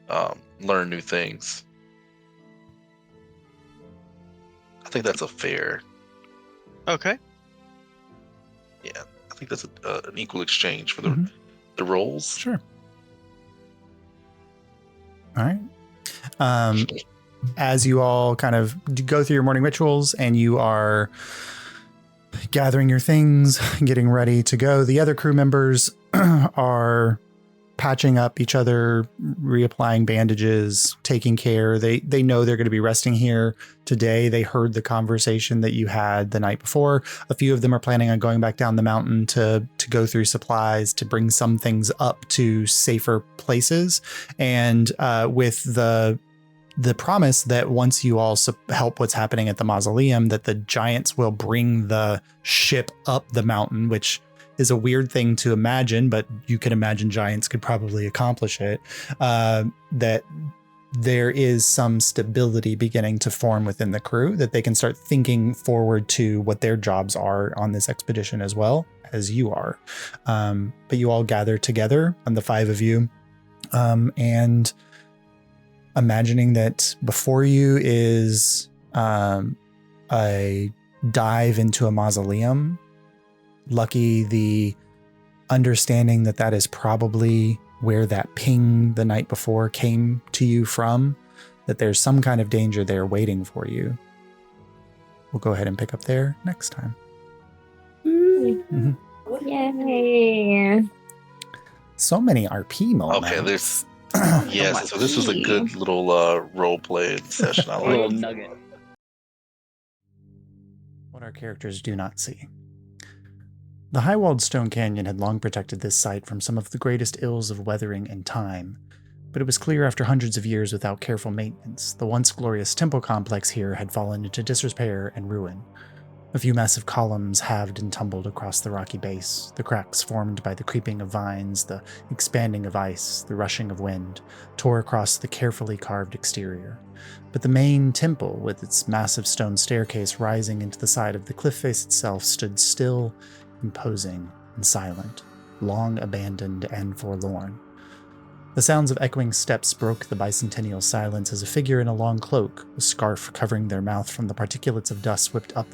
[SPEAKER 4] of learn new things. I think that's a fair.
[SPEAKER 2] Okay.
[SPEAKER 4] Yeah, I think that's an equal exchange for the roles.
[SPEAKER 1] Sure. All right. As you all kind of go through your morning rituals and you are gathering your things, getting ready to go, the other crew members are patching up each other, reapplying bandages, taking care. They know they're going to be resting here today. They heard the conversation that you had the night before. A few of them are planning on going back down the mountain to go through supplies, to bring some things up to safer places. And with the promise that once you all help what's happening at the mausoleum, that the giants will bring the ship up the mountain, which is a weird thing to imagine, but you can imagine giants could probably accomplish it, that there is some stability beginning to form within the crew, that they can start thinking forward to what their jobs are on this expedition as well as you are. But you all gather together, on the 5 of you, and imagining that before you is a dive into a mausoleum. Lucky the understanding that is probably where that ping the night before came to you from, that there's some kind of danger there waiting for you. We'll go ahead and pick up there next time. Mm-hmm.
[SPEAKER 5] Yay!
[SPEAKER 1] So many RP moments.
[SPEAKER 4] Okay, there's yes. So this was a good little role playing session. I
[SPEAKER 3] Little
[SPEAKER 4] like.
[SPEAKER 3] nugget.
[SPEAKER 1] What our characters do not see. The high-walled stone canyon had long protected this site from some of the greatest ills of weathering and time, but it was clear after hundreds of years without careful maintenance, the once glorious temple complex here had fallen into disrepair and ruin. A few massive columns halved and tumbled across the rocky base, the cracks formed by the creeping of vines, the expanding of ice, the rushing of wind, tore across the carefully carved exterior. But the main temple, with its massive stone staircase rising into the side of the cliff face itself, stood still, imposing, and silent, long abandoned and forlorn. The sounds of echoing steps broke the bicentennial silence as a figure in a long cloak, a scarf covering their mouth from the particulates of dust whipped up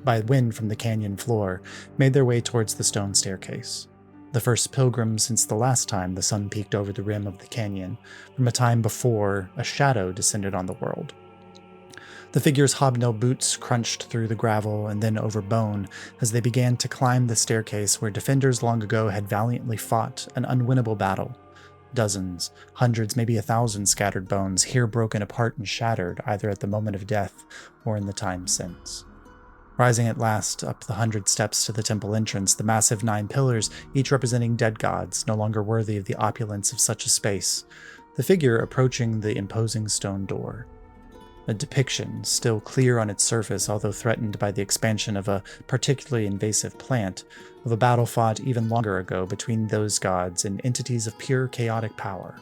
[SPEAKER 1] by wind from the canyon floor, made their way towards the stone staircase. The first pilgrim since the last time the sun peeked over the rim of the canyon, from a time before a shadow descended on the world. The figure's hobnail boots crunched through the gravel and then over bone as they began to climb the staircase where defenders long ago had valiantly fought an unwinnable battle. Dozens, hundreds, maybe 1,000 scattered bones, here broken apart and shattered, either at the moment of death or in the time since. Rising at last up the 100 steps to the temple entrance, the massive 9 pillars, each representing dead gods, no longer worthy of the opulence of such a space, the figure approaching the imposing stone door. A depiction, still clear on its surface, although threatened by the expansion of a particularly invasive plant, of a battle fought even longer ago between those gods and entities of pure chaotic power.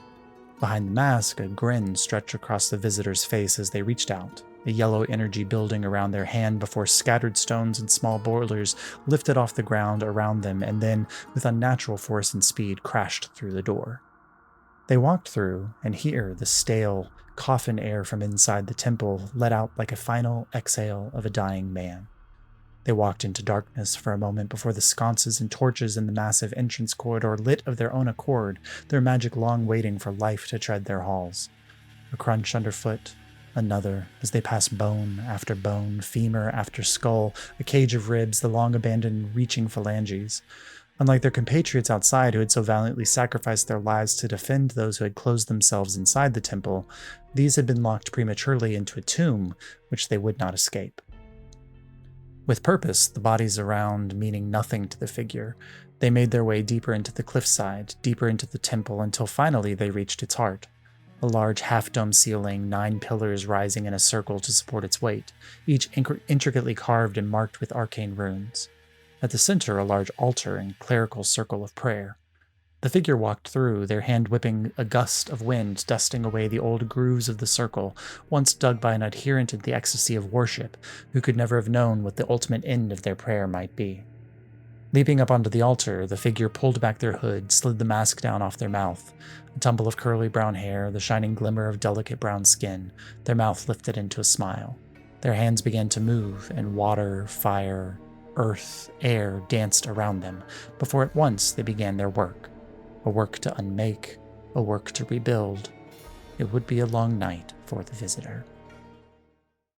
[SPEAKER 1] Behind the mask, a grin stretched across the visitor's face as they reached out, a yellow energy building around their hand before scattered stones and small boulders lifted off the ground around them and then, with unnatural force and speed, crashed through the door. They walked through, and here the stale, coffin air from inside the temple let out like a final exhale of a dying man. They walked into darkness for a moment before the sconces and torches in the massive entrance corridor lit of their own accord, their magic long waiting for life to tread their halls. A crunch underfoot, another, as they passed bone after bone, femur after skull, a cage of ribs, the long-abandoned reaching phalanges. Unlike their compatriots outside who had so valiantly sacrificed their lives to defend those who had closed themselves inside the temple, these had been locked prematurely into a tomb which they would not escape. With purpose, the bodies around meaning nothing to the figure, they made their way deeper into the cliffside, deeper into the temple, until finally they reached its heart. A large half-dome ceiling, 9 pillars rising in a circle to support its weight, each intricately carved and marked with arcane runes. At the center, a large altar and clerical circle of prayer. The figure walked through, their hand whipping a gust of wind, dusting away the old grooves of the circle, once dug by an adherent in the ecstasy of worship, who could never have known what the ultimate end of their prayer might be. Leaping up onto the altar, the figure pulled back their hood, slid the mask down off their mouth. A tumble of curly brown hair, the shining glimmer of delicate brown skin, their mouth lifted into a smile. Their hands began to move, and water, fire, earth, air danced around them, before at once they began their work. A work to unmake, a work to rebuild. It would be a long night for the visitor.